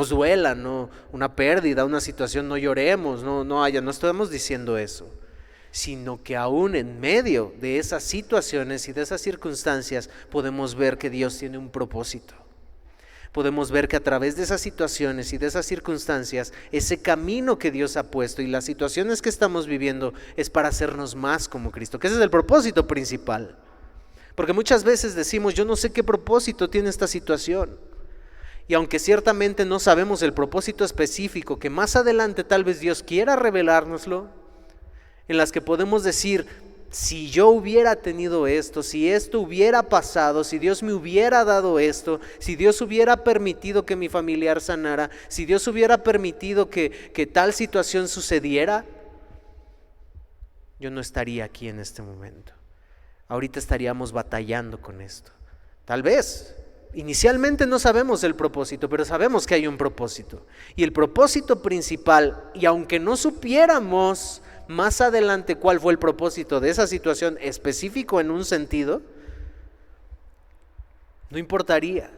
duela, una pérdida, una situación, no lloremos, no estamos diciendo eso, sino que aún en medio de esas situaciones y de esas circunstancias podemos ver que Dios tiene un propósito. Podemos ver que a través de esas situaciones y de esas circunstancias, ese camino que Dios ha puesto y las situaciones que estamos viviendo es para hacernos más como Cristo, que ese es el propósito principal. Porque muchas veces decimos, yo no sé qué propósito tiene esta situación. Y aunque ciertamente no sabemos el propósito específico, que más adelante tal vez Dios quiera revelárnoslo, en las que podemos decir, si yo hubiera tenido esto, si esto hubiera pasado, si Dios me hubiera dado esto, si Dios hubiera permitido que mi familiar sanara, si Dios hubiera permitido que tal situación sucediera, yo no estaría aquí en este momento. Ahorita estaríamos batallando con esto. Tal vez, inicialmente no sabemos el propósito, pero sabemos que hay un propósito. Y el propósito principal, y aunque no supiéramos más adelante cuál fue el propósito de esa situación específico en un sentido, no importaría,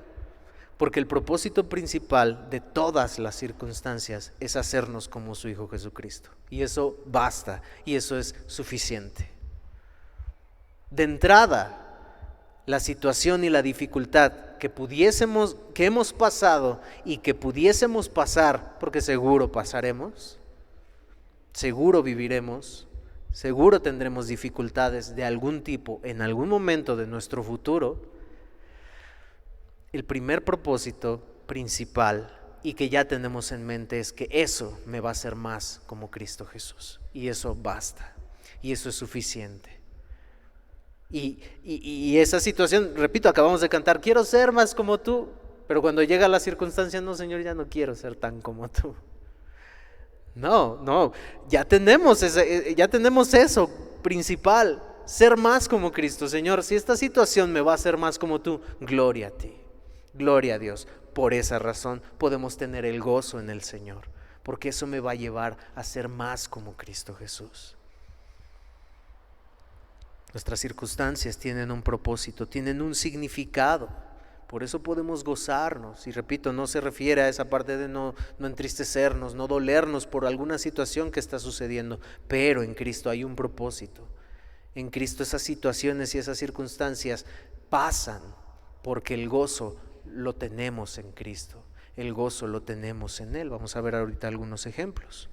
porque el propósito principal de todas las circunstancias es hacernos como su Hijo Jesucristo. Y eso basta, y eso es suficiente. De entrada, la situación y la dificultad que hemos pasado y que pudiésemos pasar, porque seguro pasaremos, seguro viviremos, seguro tendremos dificultades de algún tipo en algún momento de nuestro futuro. El primer propósito principal y que ya tenemos en mente es que eso me va a hacer más como Cristo Jesús. Y eso basta, y eso es suficiente. Y esa situación, repito, acabamos de cantar, quiero ser más como tú, pero cuando llega la circunstancia, no, Señor, ya no quiero ser tan como tú. No, ya tenemos eso principal, ser más como Cristo. Señor, si esta situación me va a hacer más como tú, gloria a ti, gloria a Dios. Por esa razón podemos tener el gozo en el Señor, porque eso me va a llevar a ser más como Cristo Jesús. Nuestras circunstancias tienen un propósito, tienen un significado. Por eso podemos gozarnos, y repito, no se refiere a esa parte de no entristecernos, no dolernos por alguna situación que está sucediendo, pero en Cristo hay un propósito. En Cristo esas situaciones y esas circunstancias pasan porque el gozo lo tenemos en Cristo, el gozo lo tenemos en Él. Vamos a ver ahorita algunos ejemplos.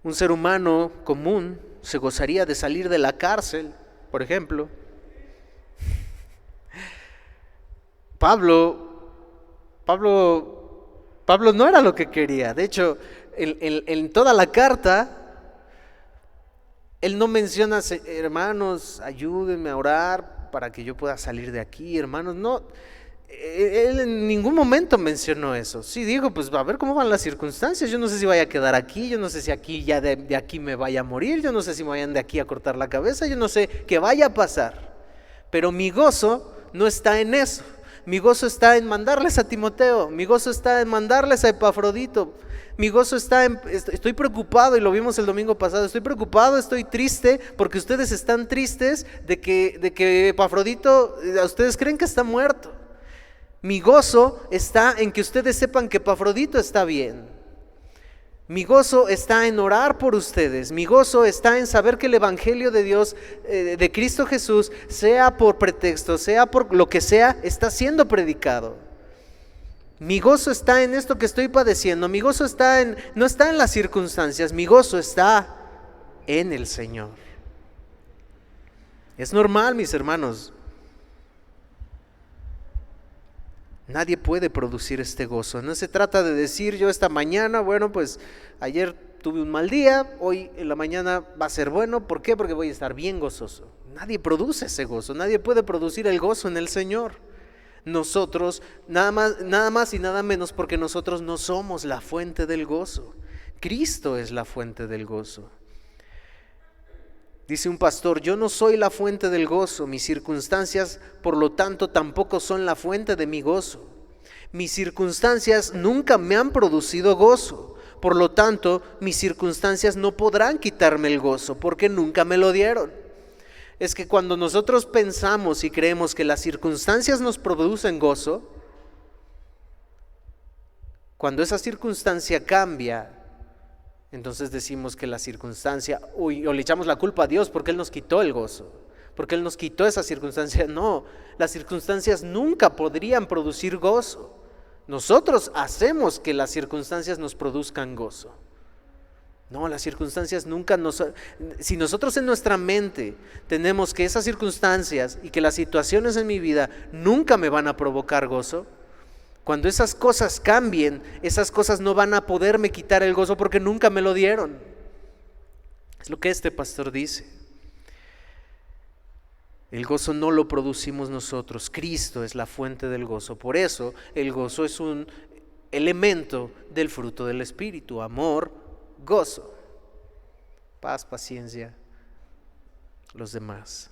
Un ser humano común se gozaría de salir de la cárcel, por ejemplo. Pablo no era lo que quería. De hecho, en toda la carta, él no menciona, hermanos, ayúdenme a orar para que yo pueda salir de aquí, hermanos. No, él en ningún momento mencionó eso. Sí dijo, pues a ver cómo van las circunstancias. Yo no sé si vaya a quedar aquí, yo no sé si aquí ya de aquí me vaya a morir, yo no sé si me vayan de aquí a cortar la cabeza, yo no sé qué vaya a pasar. Pero mi gozo no está en eso. Mi gozo está en mandarles a Timoteo, mi gozo está en mandarles a Epafrodito, mi gozo está en, estoy preocupado, y lo vimos el domingo pasado, estoy preocupado, estoy triste, porque ustedes están tristes de que Epafrodito, ustedes creen que está muerto. Mi gozo está en que ustedes sepan que Epafrodito está bien. Mi gozo está en orar por ustedes. Mi gozo está en saber que el Evangelio de Dios, de Cristo Jesús, sea por pretexto, sea por lo que sea, está siendo predicado. Mi gozo está en esto que estoy padeciendo. Mi gozo no está en las circunstancias. Mi gozo está en el Señor. Es normal, mis hermanos. Nadie puede producir este gozo. No se trata de decir yo esta mañana, bueno, pues ayer tuve un mal día, hoy en la mañana va a ser bueno. ¿Por qué? Porque voy a estar bien gozoso. Nadie produce ese gozo, nadie puede producir el gozo en el Señor. Nosotros, nada más y nada menos, porque nosotros no somos la fuente del gozo. Cristo es la fuente del gozo. Dice un pastor, yo no soy la fuente del gozo, mis circunstancias por lo tanto tampoco son la fuente de mi gozo. Mis circunstancias nunca me han producido gozo, por lo tanto mis circunstancias no podrán quitarme el gozo porque nunca me lo dieron. es que cuando nosotros pensamos y creemos que las circunstancias nos producen gozo, cuando esa circunstancia cambia, entonces decimos que la circunstancia, o le echamos la culpa a Dios porque Él nos quitó el gozo, porque Él nos quitó esa circunstancia. No, las circunstancias nunca podrían producir gozo. Nosotros hacemos que las circunstancias nos produzcan gozo. No, las circunstancias nunca nos... Si nosotros en nuestra mente tenemos que esas circunstancias y que las situaciones en mi vida nunca me van a provocar gozo, cuando esas cosas cambien, esas cosas no van a poderme quitar el gozo porque nunca me lo dieron. Es lo que este pastor dice. El gozo no lo producimos nosotros, Cristo es la fuente del gozo. Por eso el gozo es un elemento del fruto del Espíritu: amor, gozo, paz, paciencia, los demás.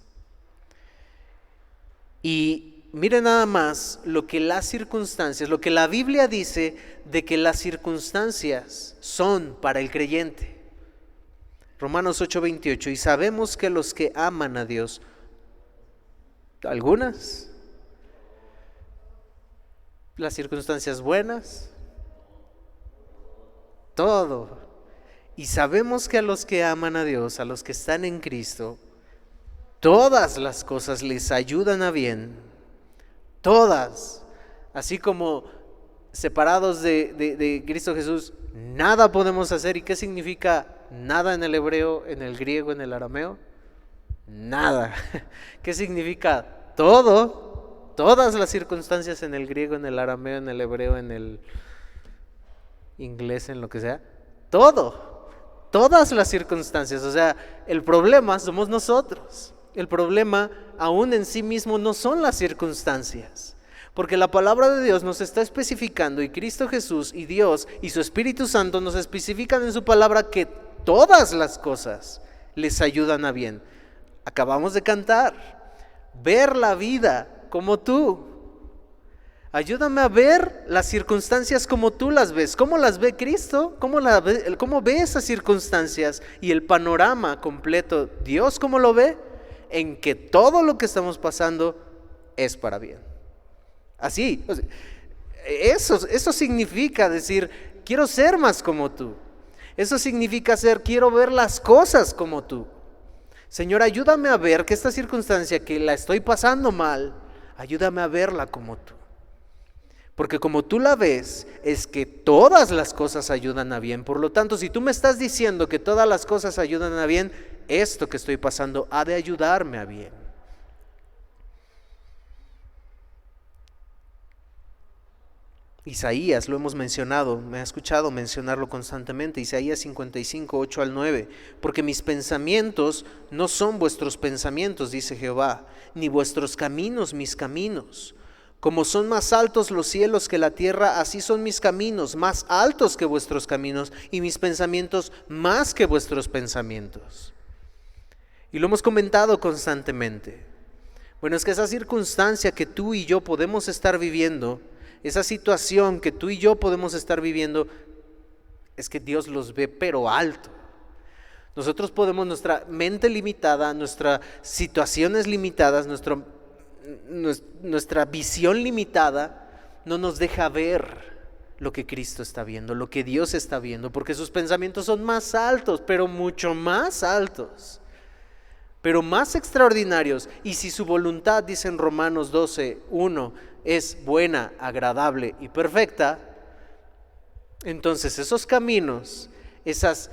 Y miren nada más lo que las circunstancias, lo que la Biblia dice de que las circunstancias son para el creyente. Romanos 8:28, y sabemos que los que aman a Dios, algunas, las circunstancias buenas, todo. Y sabemos que a los que aman a Dios, a los que están en Cristo, todas las cosas les ayudan a bien. Todas. Así como separados de Cristo Jesús, nada podemos hacer. ¿Y qué significa nada en el hebreo, en el griego, en el arameo? Nada. ¿Qué significa? Todo. Todas las circunstancias en el griego, en el arameo, en el hebreo, en el inglés, en lo que sea. Todo. Todas las circunstancias. O sea, el problema somos nosotros. El problema aún en sí mismo no son las circunstancias. Porque la palabra de Dios nos está especificando, y Cristo Jesús y Dios y su Espíritu Santo nos especifican en su palabra que todas las cosas les ayudan a bien. Acabamos de cantar, ver la vida como tú. Ayúdame a ver las circunstancias como tú las ves. ¿Cómo las ve Cristo? ¿Cómo ve esas circunstancias y el panorama completo? ¿Dios cómo lo ve? En que todo lo que estamos pasando es para bien. Así, eso significa decir, quiero ser más como tú. Eso significa quiero ver las cosas como tú. Señor, ayúdame a ver que esta circunstancia que la estoy pasando mal, ayúdame a verla como tú. Porque como tú la ves, es que todas las cosas ayudan a bien. Por lo tanto, si tú me estás diciendo que todas las cosas ayudan a bien, esto que estoy pasando ha de ayudarme a bien. Isaías, lo hemos mencionado, me ha escuchado mencionarlo constantemente, Isaías 55, 8 al 9, porque mis pensamientos no son vuestros pensamientos, dice Jehová, ni vuestros caminos mis caminos. Como son más altos los cielos que la tierra, así son mis caminos, más altos que vuestros caminos, y mis pensamientos más que vuestros pensamientos. Y lo hemos comentado constantemente. Bueno, es que esa circunstancia que tú y yo podemos estar viviendo, esa situación que tú y yo podemos estar viviendo, es que Dios los ve pero alto. Nosotros podemos, nuestra mente limitada, nuestras situaciones limitadas, nuestra visión limitada, no nos deja ver lo que Cristo está viendo, lo que Dios está viendo, porque sus pensamientos son más altos, pero mucho más altos, pero más extraordinarios. Y si su voluntad, dice en Romanos 12, 1, es buena, agradable y perfecta, entonces esos caminos, esas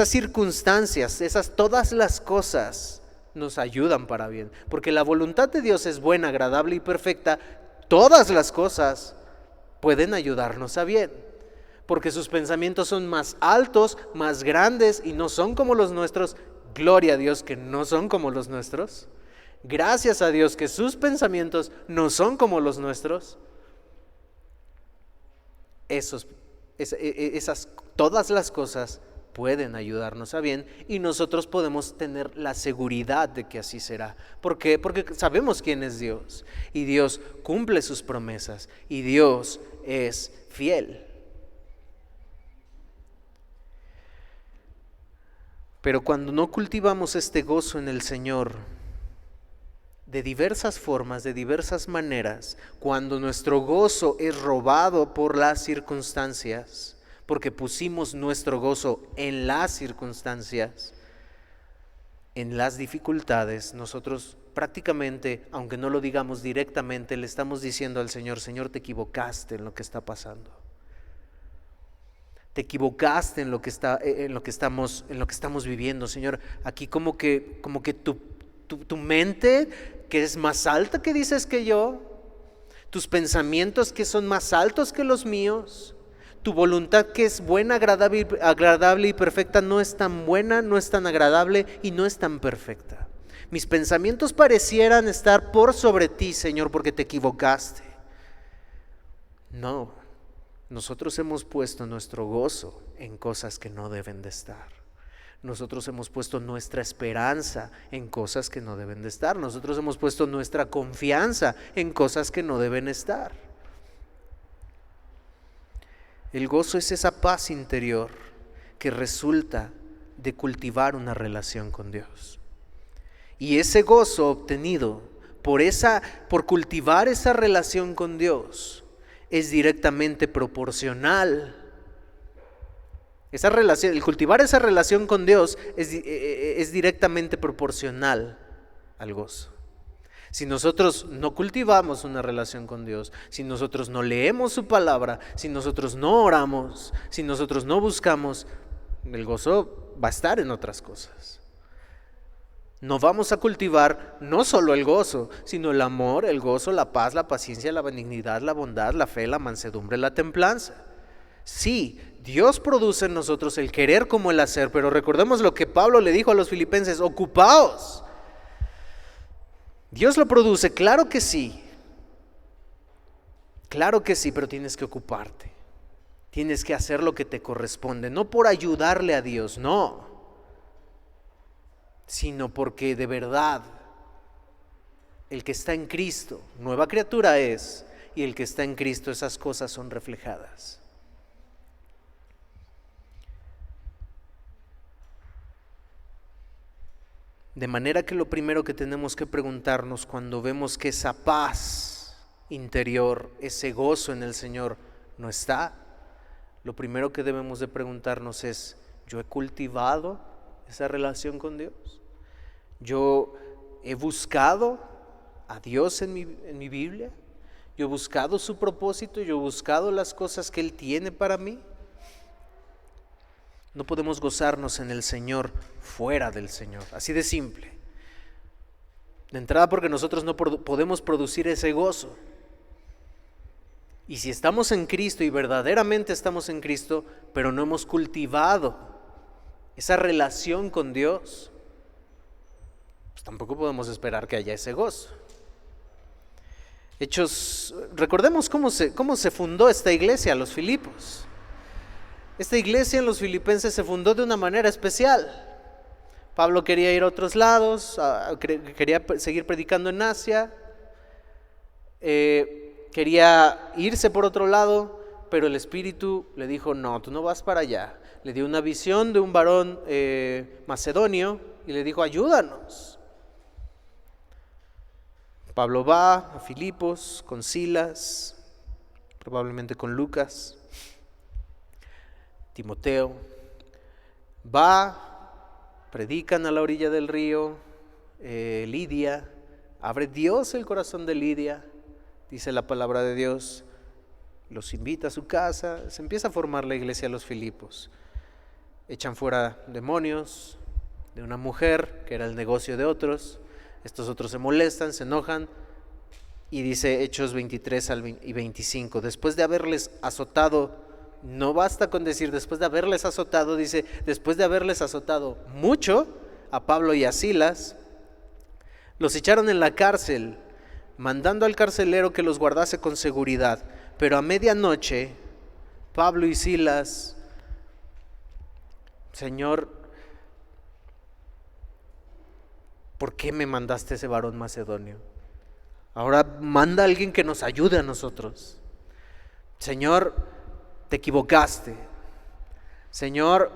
circunstancias, todas las cosas nos ayudan para bien. Porque la voluntad de Dios es buena, agradable y perfecta. Todas las cosas pueden ayudarnos a bien. Porque sus pensamientos son más altos, más grandes y no son como los nuestros. Gloria a Dios que no son como los nuestros. Gracias a Dios que sus pensamientos no son como los nuestros. Todas las cosas pueden ayudarnos a bien y nosotros podemos tener la seguridad de que así será. ¿Por qué? Porque sabemos quién es Dios y Dios cumple sus promesas y Dios es fiel. Pero cuando no cultivamos este gozo en el Señor, de diversas formas, de diversas maneras, cuando nuestro gozo es robado por las circunstancias, porque pusimos nuestro gozo en las circunstancias, en las dificultades, nosotros prácticamente, aunque no lo digamos directamente, le estamos diciendo al Señor: Señor, te equivocaste en lo que está pasando. Te equivocaste en lo que estamos viviendo, Señor. Aquí como que tu mente, que es más alta que dices que yo, tus pensamientos que son más altos que los míos, tu voluntad que es buena, agradable y perfecta, no es tan buena, no es tan agradable y no es tan perfecta. Mis pensamientos parecieran estar por sobre ti, Señor, porque te equivocaste. No, nosotros hemos puesto nuestro gozo en cosas que no deben de estar. Nosotros hemos puesto nuestra esperanza en cosas que no deben de estar. Nosotros hemos puesto nuestra confianza en cosas que no deben estar. El gozo es esa paz interior que resulta de cultivar una relación con Dios. Y ese gozo obtenido por cultivar esa relación con Dios es directamente proporcional. El cultivar esa relación con Dios es directamente proporcional al gozo. Si nosotros no cultivamos una relación con Dios, si nosotros no leemos su palabra, si nosotros no oramos, si nosotros no buscamos, el gozo va a estar en otras cosas. No vamos a cultivar no solo el gozo, sino el amor, el gozo, la paz, la paciencia, la benignidad, la bondad, la fe, la mansedumbre, la templanza. Sí, Dios produce en nosotros el querer como el hacer, pero recordemos lo que Pablo le dijo a los filipenses: ocupaos. Dios lo produce, claro que sí, pero tienes que ocuparte, tienes que hacer lo que te corresponde, no por ayudarle a Dios, no, sino porque de verdad el que está en Cristo, nueva criatura es, y el que está en Cristo, esas cosas son reflejadas. De manera que lo primero que tenemos que preguntarnos cuando vemos que esa paz interior, ese gozo en el Señor no está, lo primero que debemos de preguntarnos es: ¿yo he cultivado esa relación con Dios? ¿Yo he buscado a Dios en mi Biblia? ¿Yo he buscado su propósito? ¿Yo he buscado las cosas que Él tiene para mí? No podemos gozarnos en el Señor fuera del Señor, así de simple. De entrada, porque nosotros no podemos producir ese gozo. Y si estamos en Cristo y verdaderamente estamos en Cristo, pero no hemos cultivado esa relación con Dios, pues tampoco podemos esperar que haya ese gozo. Recordemos cómo se fundó esta iglesia, los Filipos. Esta iglesia en los Filipenses se fundó de una manera especial. Pablo quería ir a otros lados, quería seguir predicando en Asia, quería irse por otro lado, pero el Espíritu le dijo: no, tú no vas para allá. Le dio una visión de un varón macedonio y le dijo: ayúdanos. Pablo va a Filipos con Silas, probablemente con Lucas, Timoteo, predican a la orilla del río. Lidia, abre Dios el corazón de Lidia, dice la palabra de Dios, los invita a su casa, se empieza a formar la iglesia de los Filipos. Echan fuera demonios de una mujer que era el negocio de otros. Estos otros se molestan, se enojan, y dice Hechos 23 y 25, después de haberles azotado, no basta con decir después de haberles azotado, dice después de haberles azotado mucho a Pablo y a Silas, los echaron en la cárcel, mandando al carcelero que los guardase con seguridad. Pero a medianoche, Pablo y Silas: Señor, ¿por qué me mandaste ese varón macedonio? Ahora manda a alguien que nos ayude a nosotros. Señor, te equivocaste. Señor,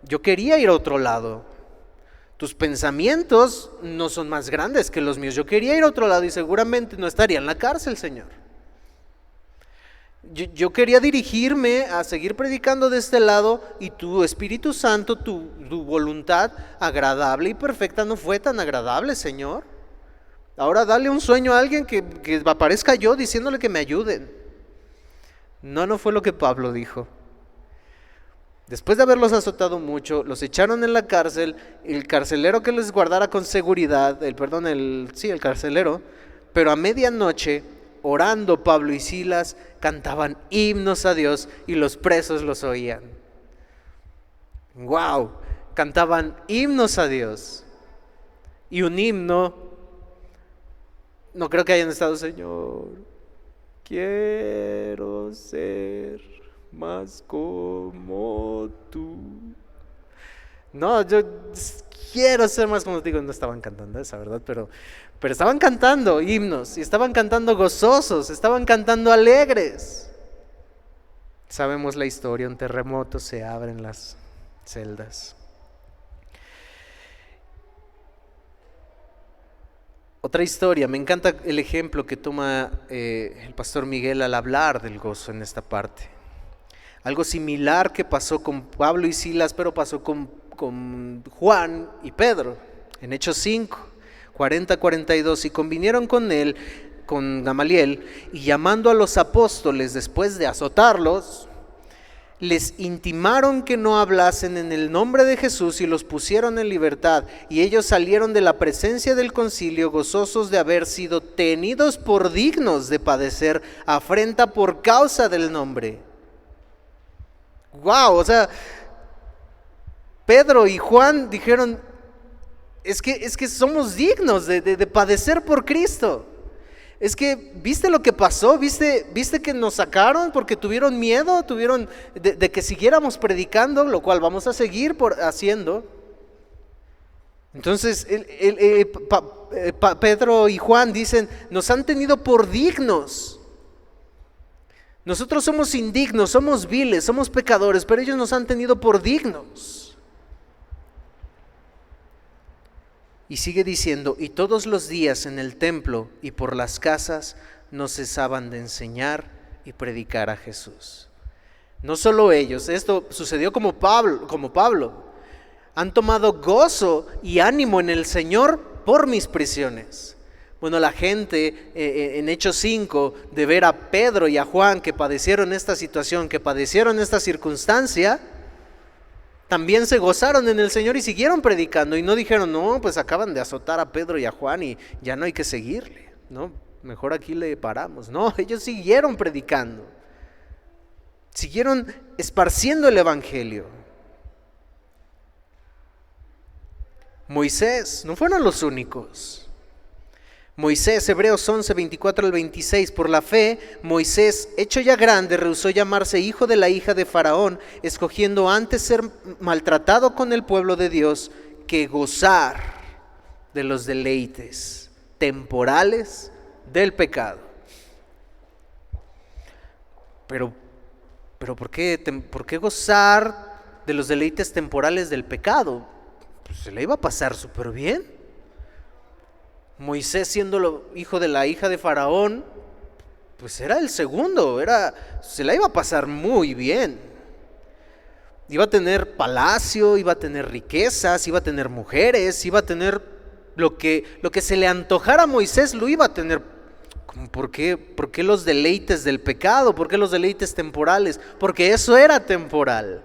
yo quería ir a otro lado. Tus pensamientos no son más grandes que los míos. Yo quería ir a otro lado y seguramente no estaría en la cárcel, Señor. Yo quería dirigirme a seguir predicando de este lado y tu Espíritu Santo, tu voluntad agradable y perfecta no fue tan agradable, Señor. Ahora dale un sueño a alguien que aparezca yo diciéndole que me ayuden. No fue lo que Pablo dijo. Después de haberlos azotado mucho, los echaron en la cárcel. El carcelero que les guardara con seguridad, el carcelero, pero a medianoche, orando Pablo y Silas, cantaban himnos a Dios y los presos los oían. ¡Wow! Cantaban himnos a Dios. Y un himno, no creo que hayan estado, Señor, quiero ser más como tú. No, yo quiero ser más como tú. Digo, no estaban cantando esa, ¿verdad? Pero estaban cantando himnos y estaban cantando gozosos, estaban cantando alegres. Sabemos la historia, un terremoto, se abren las celdas. Otra historia, me encanta el ejemplo que toma el pastor Miguel al hablar del gozo en esta parte. Algo similar que pasó con Pablo y Silas, pero pasó con Juan y Pedro, en Hechos 5, 40-42, y convinieron con él, con Gamaliel, y llamando a los apóstoles después de azotarlos, les intimaron que no hablasen en el nombre de Jesús y los pusieron en libertad. Y ellos salieron de la presencia del concilio gozosos de haber sido tenidos por dignos de padecer afrenta por causa del nombre. ¡Wow! O sea, Pedro y Juan dijeron, es que somos dignos de padecer por Cristo. Es que, ¿viste lo que pasó? ¿Viste que nos sacaron porque tuvieron miedo? Tuvieron de que siguiéramos predicando, lo cual vamos a seguir haciendo. Entonces, Pedro y Juan dicen, nos han tenido por dignos. Nosotros somos indignos, somos viles, somos pecadores, pero ellos nos han tenido por dignos. Y sigue diciendo, y todos los días en el templo y por las casas no cesaban de enseñar y predicar a Jesús. No solo ellos, esto sucedió como Pablo. Han tomado gozo y ánimo en el Señor por mis prisiones. Bueno, la gente en Hechos 5, de ver a Pedro y a Juan que padecieron esta situación, que padecieron esta circunstancia, también se gozaron en el Señor y siguieron predicando y no dijeron, no, pues acaban de azotar a Pedro y a Juan y ya no hay que seguirle, no, mejor aquí le paramos. No, ellos siguieron predicando, siguieron esparciendo el evangelio. Moisés, no fueron los únicos. Moisés, Hebreos 11, 24 al 26, por la fe, Moisés, hecho ya grande, rehusó llamarse hijo de la hija de Faraón, escogiendo antes ser maltratado con el pueblo de Dios que gozar de los deleites temporales del pecado. Pero ¿por qué gozar de los deleites temporales del pecado? Pues se le iba a pasar súper bien. Moisés, siendo hijo de la hija de Faraón, pues era el segundo, se la iba a pasar muy bien. Iba a tener palacio, iba a tener riquezas, iba a tener mujeres, iba a tener lo que se le antojara a Moisés, lo iba a tener. ¿Por qué los deleites del pecado? ¿Por qué los deleites temporales? Porque eso era temporal.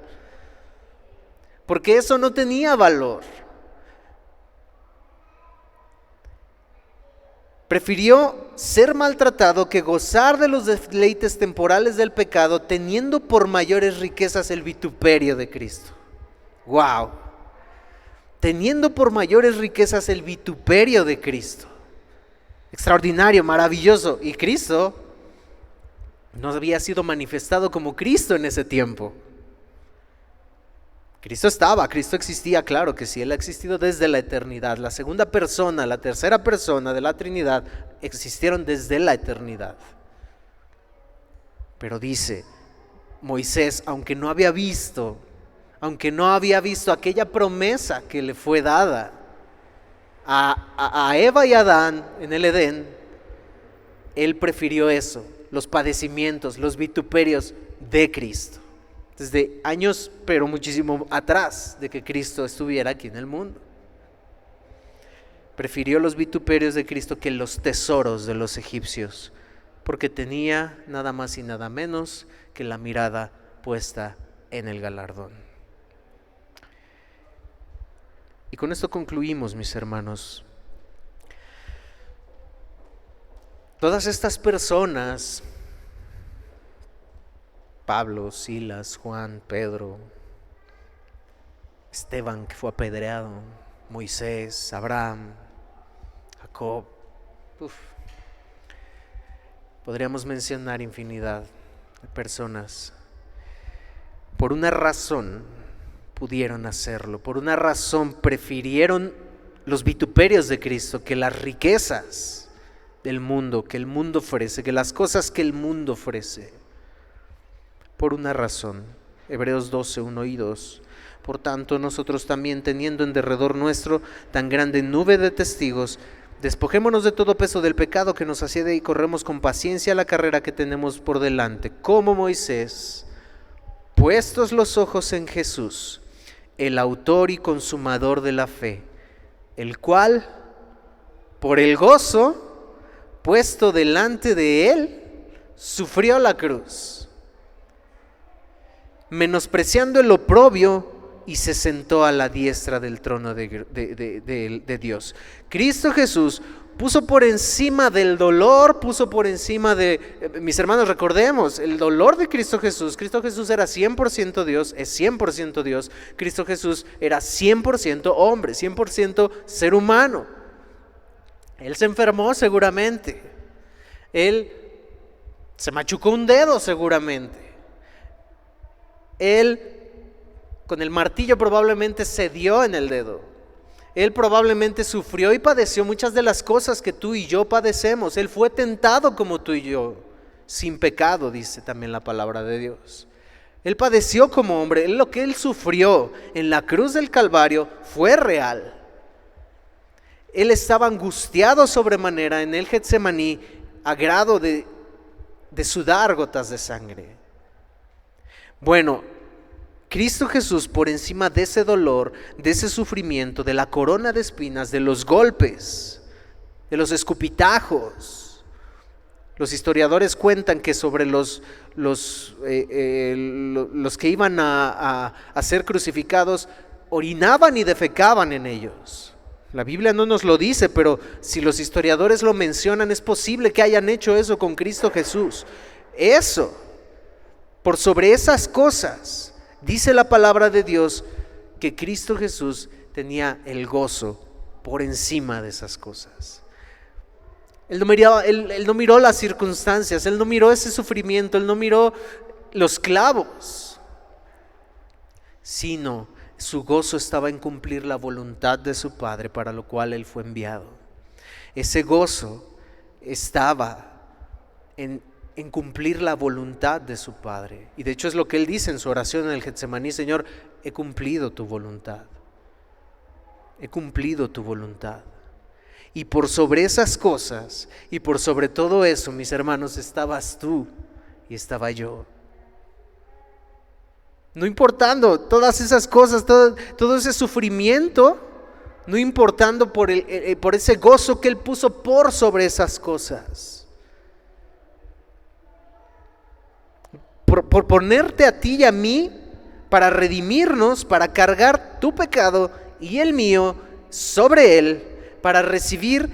Porque eso no tenía valor. Prefirió ser maltratado que gozar de los deleites temporales del pecado, teniendo por mayores riquezas el vituperio de Cristo. ¡Wow! Teniendo por mayores riquezas el vituperio de Cristo. Extraordinario, maravilloso. Y Cristo no había sido manifestado como Cristo en ese tiempo. Cristo existía, claro que sí, Él ha existido desde la eternidad. La segunda persona, la tercera persona de la Trinidad existieron desde la eternidad. Pero dice, Moisés, aunque no había visto aquella promesa que le fue dada, a Eva y Adán en el Edén, Él prefirió eso, los padecimientos, los vituperios de Cristo. Desde años, pero muchísimo atrás de que Cristo estuviera aquí en el mundo. Prefirió los vituperios de Cristo que los tesoros de los egipcios, porque tenía nada más y nada menos que la mirada puesta en el galardón. Y con esto concluimos, mis hermanos. Todas estas personas, Pablo, Silas, Juan, Pedro, Esteban, que fue apedreado, Moisés, Abraham, Jacob, podríamos mencionar infinidad de personas. Por una razón pudieron hacerlo, por una razón prefirieron los vituperios de Cristo que las riquezas del mundo, que el mundo ofrece, que las cosas que el mundo ofrece. Por una razón. Hebreos 12, 1 y 2. Por tanto, nosotros también, teniendo en derredor nuestro tan grande nube de testigos, despojémonos de todo peso del pecado que nos asiede y corremos con paciencia la carrera que tenemos por delante, como Moisés, puestos los ojos en Jesús, el autor y consumador de la fe, el cual, por el gozo puesto delante de él, sufrió la cruz, menospreciando el oprobio, y se sentó a la diestra del trono de Dios. Cristo Jesús puso por encima del dolor, puso por encima de, mis hermanos, recordemos, el dolor de Cristo Jesús. Cristo Jesús era 100% Dios, es 100% Dios. Cristo Jesús era 100% hombre, 100% ser humano. Él se enfermó seguramente. Él se machucó un dedo seguramente. Él con el martillo probablemente se dio en el dedo. Él probablemente sufrió y padeció muchas de las cosas que tú y yo padecemos. Él fue tentado como tú y yo, sin pecado, dice también la palabra de Dios. Él padeció como hombre. Lo que él sufrió en la cruz del Calvario fue real. Él estaba angustiado sobremanera en el Getsemaní, a grado de sudar gotas de sangre. Bueno, Cristo Jesús, por encima de ese dolor, de ese sufrimiento, de la corona de espinas, de los golpes, de los escupitajos. Los historiadores cuentan que sobre los que iban a ser crucificados, orinaban y defecaban en ellos. La Biblia no nos lo dice, pero si los historiadores lo mencionan, es posible que hayan hecho eso con Cristo Jesús. Eso, por sobre esas cosas, dice la palabra de Dios que Cristo Jesús tenía el gozo por encima de esas cosas. Él no miró las circunstancias, Él no miró ese sufrimiento, Él no miró los clavos, sino su gozo estaba en cumplir la voluntad de su Padre, para lo cual Él fue enviado. Ese gozo estaba en cumplir la voluntad de su Padre. Y de hecho es lo que Él dice en su oración en el Getsemaní: Señor, he cumplido tu voluntad. He cumplido tu voluntad. Y por sobre esas cosas, y por sobre todo eso, mis hermanos, estabas tú y estaba yo. No importando todas esas cosas, todo ese sufrimiento, no importando por ese gozo que Él puso por sobre esas cosas. Por ponerte a ti y a mí, para redimirnos, para cargar tu pecado y el mío sobre Él, para recibir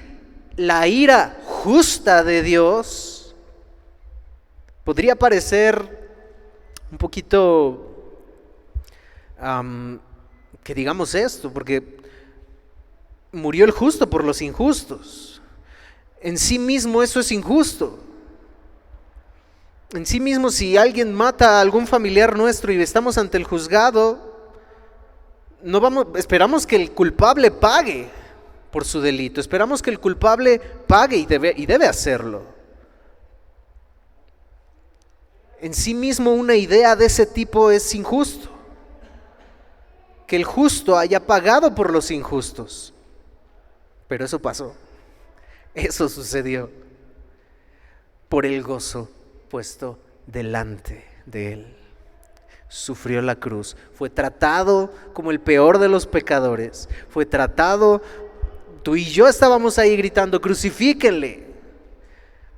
la ira justa de Dios. Podría parecer un poquito que digamos esto, porque murió el justo por los injustos. En sí mismo eso es injusto. En sí mismo, si alguien mata a algún familiar nuestro y estamos ante el juzgado, esperamos que el culpable pague por su delito. Esperamos que el culpable pague y debe hacerlo. En sí mismo, una idea de ese tipo es injusto. Que el justo haya pagado por los injustos. Pero eso pasó, eso sucedió por el gozo puesto delante de él. Sufrió la cruz, fue tratado como el peor de los pecadores, fue tratado, tú y yo estábamos ahí gritando, crucifíquenle.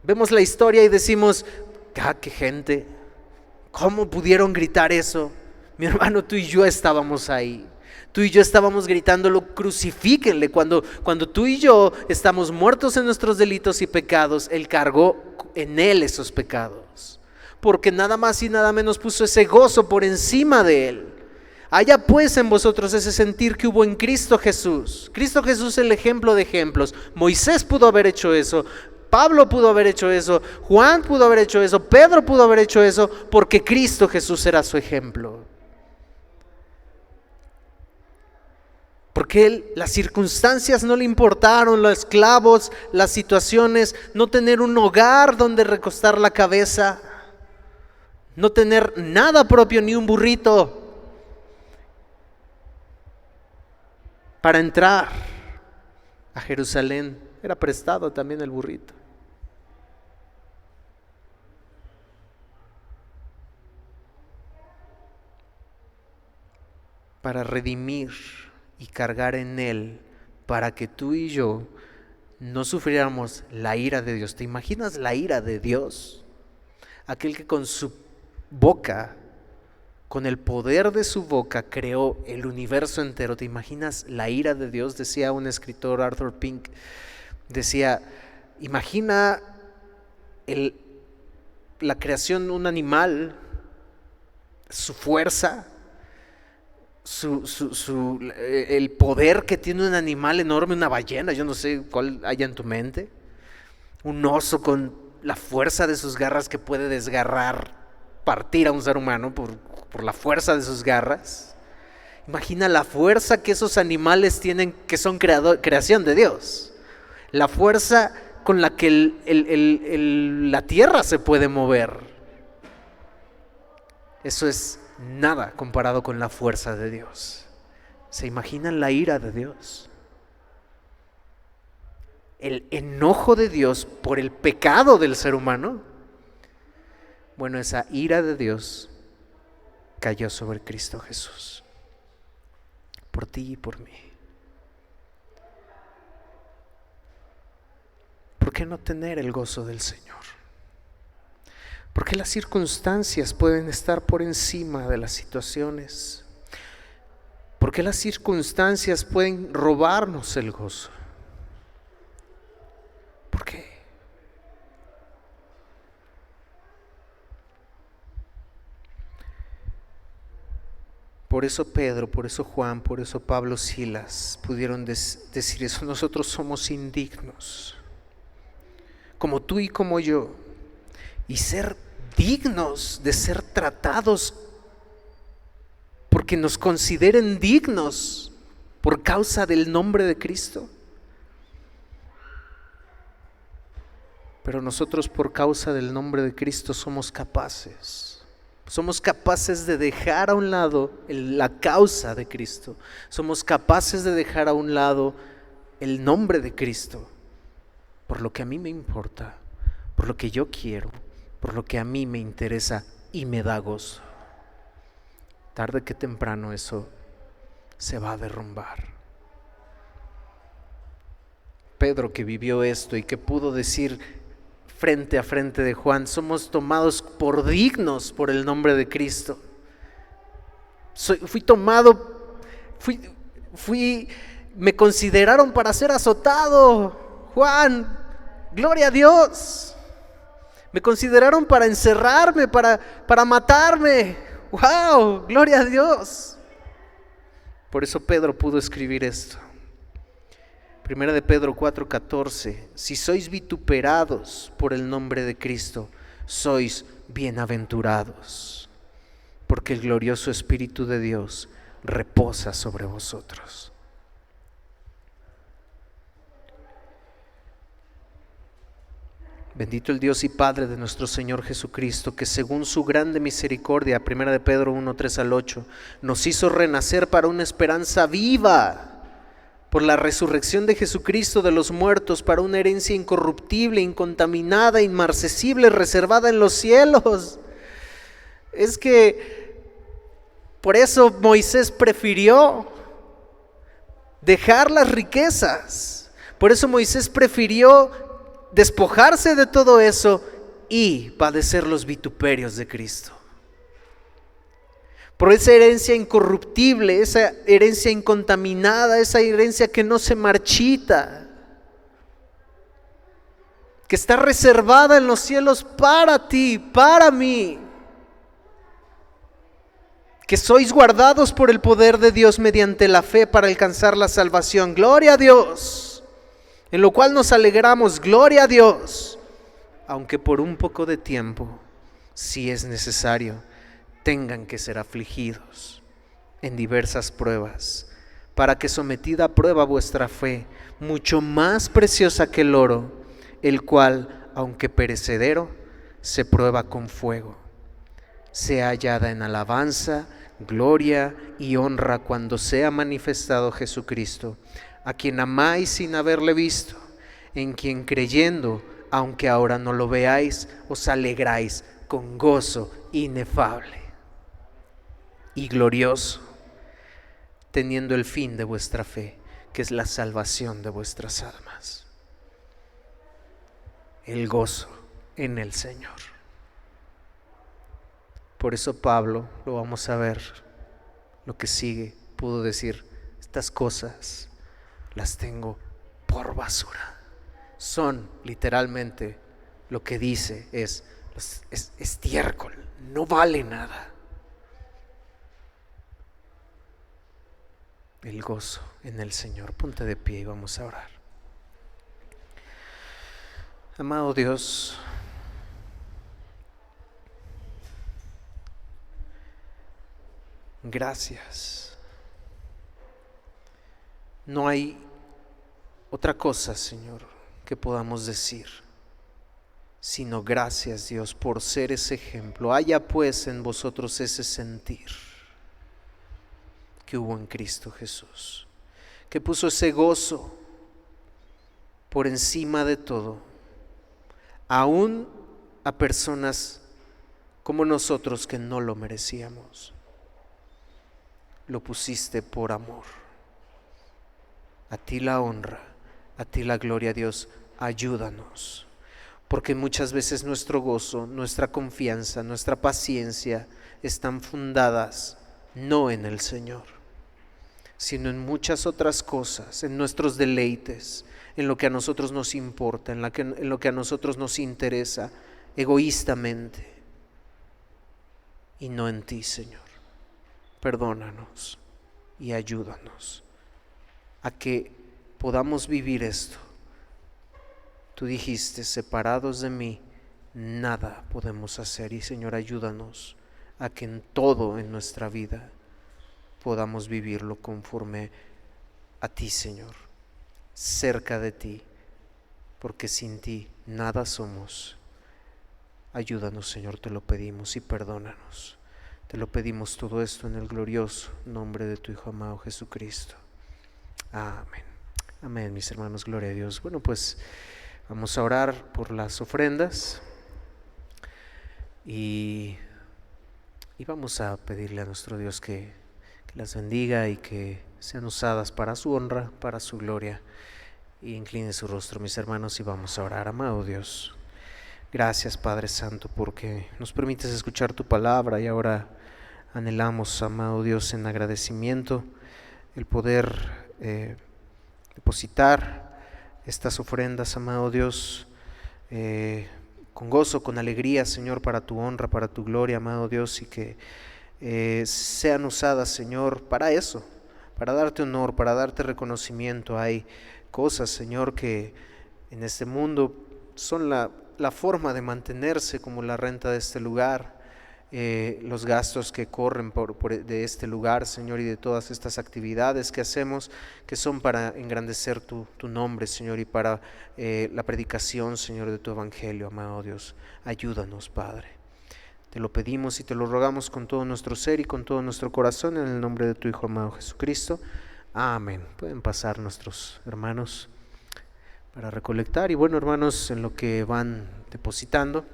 Vemos la historia y decimos, qué gente, ¿cómo pudieron gritar eso? Mi hermano, tú y yo estábamos ahí. Tú y yo estábamos gritándolo, crucifíquenle. Cuando tú y yo estamos muertos en nuestros delitos y pecados, Él cargó en Él esos pecados. Porque nada más y nada menos puso ese gozo por encima de Él. Haya pues en vosotros ese sentir que hubo en Cristo Jesús. Cristo Jesús es el ejemplo de ejemplos. Moisés pudo haber hecho eso. Pablo pudo haber hecho eso. Juan pudo haber hecho eso. Pedro pudo haber hecho eso. Porque Cristo Jesús era su ejemplo. Porque las circunstancias no le importaron, los esclavos, las situaciones, no tener un hogar donde recostar la cabeza, no tener nada propio ni un burrito para entrar a Jerusalén. Era prestado también el burrito. Para redimir y cargar en Él, para que tú y yo no sufriéramos la ira de Dios. ¿Te imaginas la ira de Dios? Aquel que con su boca, con el poder de su boca, creó el universo entero. ¿Te imaginas la ira de Dios? Decía un escritor, Arthur Pink, decía, imagina la creación de un animal, su fuerza, el poder que tiene un animal enorme, una ballena, yo no sé cuál haya en tu mente, un oso con la fuerza de sus garras que puede desgarrar, partir a un ser humano por la fuerza de sus garras. Imagina la fuerza que esos animales tienen, que son creación de Dios, la fuerza con la que la tierra se puede mover. Eso es nada comparado con la fuerza de Dios. ¿Se imaginan la ira de Dios? El enojo de Dios por el pecado del ser humano. Bueno, esa ira de Dios cayó sobre Cristo Jesús, por ti y por mí. ¿Por qué no tener el gozo del Señor? Porque las circunstancias pueden estar por encima de las situaciones. Porque las circunstancias pueden robarnos el gozo. ¿Por qué? Por eso Pedro, por eso Juan, por eso Pablo, Silas pudieron decir eso. Nosotros somos indignos, como tú y como yo, y ser dignos de ser tratados porque nos consideren dignos por causa del nombre de Cristo. Pero nosotros, por causa del nombre de Cristo, somos capaces de dejar a un lado la causa de Cristo. Somos capaces de dejar a un lado el nombre de Cristo por lo que a mí me importa, por lo que yo quiero, por lo que a mí me interesa y me da gozo. Tarde que temprano eso se va a derrumbar. Pedro, que vivió esto y que pudo decir frente a frente de Juan, somos tomados por dignos por el nombre de Cristo. Me consideraron para ser azotado, Juan, gloria a Dios. Me consideraron para encerrarme, para matarme. ¡Wow! ¡Gloria a Dios! Por eso Pedro pudo escribir esto. Primera de Pedro 4:14. Si sois vituperados por el nombre de Cristo, sois bienaventurados, porque el glorioso Espíritu de Dios reposa sobre vosotros. Bendito el Dios y Padre de nuestro Señor Jesucristo, que según su grande misericordia, 1 de Pedro 1:3 al 8, nos hizo renacer para una esperanza viva por la resurrección de Jesucristo de los muertos, para una herencia incorruptible, incontaminada, inmarcesible, reservada en los cielos. Es que por eso Moisés prefirió dejar las riquezas. Por eso Moisés prefirió despojarse de todo eso y padecer los vituperios de Cristo. Por esa herencia incorruptible, esa herencia incontaminada, esa herencia que no se marchita, que está reservada en los cielos para ti, para mí, que sois guardados por el poder de Dios mediante la fe para alcanzar la salvación. Gloria a Dios, en lo cual nos alegramos, gloria a Dios, aunque por un poco de tiempo, si es necesario, tengan que ser afligidos en diversas pruebas, para que sometida a prueba vuestra fe, mucho más preciosa que el oro, el cual, aunque perecedero, se prueba con fuego, sea hallada en alabanza, gloria y honra cuando sea manifestado Jesucristo, a quien amáis sin haberle visto, en quien creyendo, aunque ahora no lo veáis, os alegráis con gozo inefable y glorioso, teniendo el fin de vuestra fe, que es la salvación de vuestras almas. El gozo en el Señor. Por eso Pablo, lo vamos a ver, lo que sigue, pudo decir: estas cosas las tengo por basura. Son literalmente, lo que dice es estiércol, no vale nada. El gozo en el Señor. Ponte de pie y vamos a orar. Amado Dios, gracias. No hay otra cosa, Señor, que podamos decir, sino gracias, Dios, por ser ese ejemplo. Haya pues en vosotros ese sentir que hubo en Cristo Jesús, que puso ese gozo por encima de todo, aún a personas como nosotros que no lo merecíamos. Lo pusiste por amor. A ti la honra, a ti la gloria, Dios. Ayúdanos, porque muchas veces nuestro gozo, nuestra confianza, nuestra paciencia están fundadas no en el Señor, sino en muchas otras cosas, en nuestros deleites, en lo que a nosotros nos importa, en lo que a nosotros nos interesa egoístamente, y no en ti, Señor. Perdónanos y ayúdanos a que podamos vivir esto. Tú dijiste: separados de mí, nada podemos hacer. Y Señor, ayúdanos a que en todo en nuestra vida podamos vivirlo conforme a ti, Señor, cerca de ti, porque sin ti nada somos. Ayúdanos, Señor, te lo pedimos, y perdónanos. Te lo pedimos todo esto en el glorioso nombre de tu Hijo amado Jesucristo. Amén. Amén, mis hermanos, gloria a Dios. Bueno, pues vamos a orar por las ofrendas y vamos a pedirle a nuestro Dios que las bendiga y que sean usadas para su honra, para su gloria. Y incline su rostro, mis hermanos, y vamos a orar. Amado Dios, gracias, Padre Santo, porque nos permites escuchar tu palabra, y ahora anhelamos, amado Dios, en agradecimiento el poder depositar estas ofrendas, amado Dios, con gozo, con alegría, Señor, para tu honra, para tu gloria, amado Dios, y que sean usadas, Señor, para eso, para darte honor, para darte reconocimiento. Hay cosas, Señor, que en este mundo son la forma de mantenerse, como la renta de este lugar, los gastos que corren de este lugar, Señor, y de todas estas actividades que hacemos, que son para engrandecer tu nombre, Señor, y para la predicación, Señor, de tu evangelio, amado Dios. Ayúdanos, Padre. Te lo pedimos y te lo rogamos con todo nuestro ser y con todo nuestro corazón, en el nombre de tu Hijo amado Jesucristo. Amén. Pueden pasar nuestros hermanos para recolectar. Y bueno, hermanos, en lo que van depositando,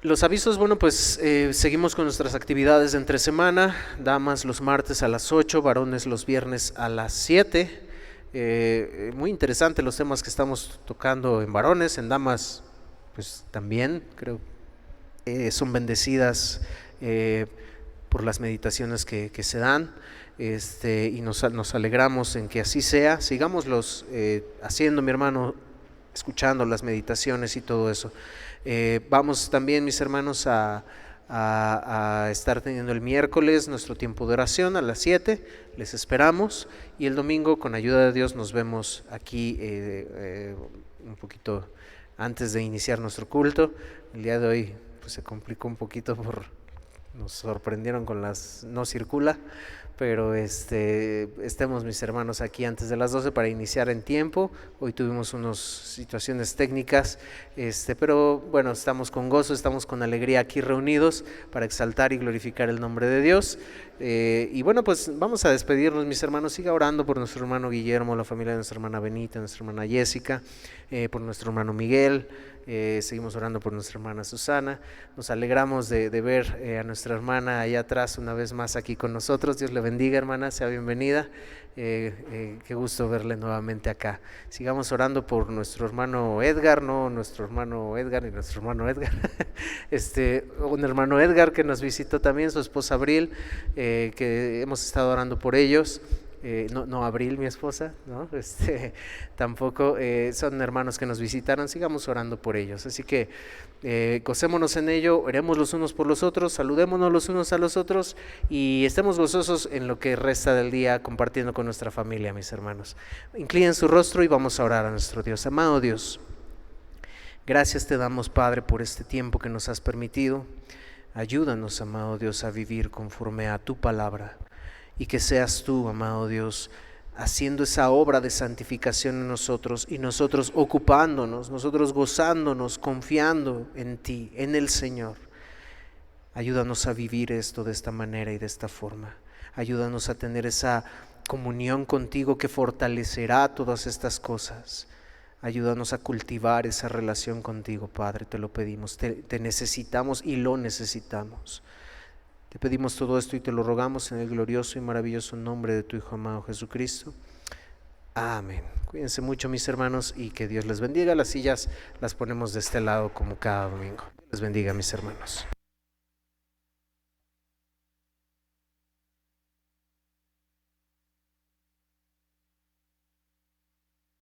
los avisos, bueno, pues seguimos con nuestras actividades de entre semana. Damas los martes a las 8, varones los viernes a las 7. Muy interesante los temas que estamos tocando en varones, en damas pues también, creo, son bendecidas por las meditaciones que se dan. Y nos alegramos en que así sea. Sigámoslos haciendo, mi hermano, escuchando las meditaciones y todo eso. Vamos también, mis hermanos, a estar teniendo el miércoles nuestro tiempo de oración a las 7, les esperamos, y el domingo, con ayuda de Dios, nos vemos aquí un poquito antes de iniciar nuestro culto. El día de hoy pues se complicó un poquito, nos sorprendieron con las no circula, pero estemos, mis hermanos, aquí antes de las 12 para iniciar en tiempo. Hoy tuvimos unas situaciones técnicas, pero bueno, estamos con gozo, estamos con alegría aquí reunidos para exaltar y glorificar el nombre de Dios. Y bueno, pues vamos a despedirnos, mis hermanos. Siga orando por nuestro hermano Guillermo, la familia de nuestra hermana Benita, nuestra hermana Jessica, por nuestro hermano Miguel. Seguimos orando por nuestra hermana Susana. Nos alegramos de ver a nuestra hermana allá atrás una vez más aquí con nosotros. Dios le bendiga, hermana, sea bienvenida. Qué gusto verle nuevamente acá. Sigamos orando por nuestro hermano Edgar, nuestro hermano Edgar y nuestro hermano Edgar. Un hermano Edgar que nos visitó también, su esposa Abril, que hemos estado orando por ellos. No Abril, mi esposa, ¿no? Tampoco, son hermanos que nos visitaron. Sigamos orando por ellos, así que gocémonos en ello, oremos los unos por los otros, saludémonos los unos a los otros y estemos gozosos en lo que resta del día compartiendo con nuestra familia, mis hermanos. Inclinen su rostro y vamos a orar a nuestro Dios. Amado Dios, gracias te damos, Padre, por este tiempo que nos has permitido. Ayúdanos, amado Dios, a vivir conforme a tu palabra. Y que seas tú, amado Dios, haciendo esa obra de santificación en nosotros y nosotros ocupándonos, nosotros gozándonos, confiando en ti, en el Señor. Ayúdanos a vivir esto de esta manera y de esta forma. Ayúdanos a tener esa comunión contigo que fortalecerá todas estas cosas. Ayúdanos a cultivar esa relación contigo, Padre, te lo pedimos. Te necesitamos y lo necesitamos. Te pedimos todo esto y te lo rogamos en el glorioso y maravilloso nombre de tu Hijo amado Jesucristo. Amén. Cuídense mucho, mis hermanos, y que Dios les bendiga. Las sillas las ponemos de este lado como cada domingo. Les bendiga, mis hermanos.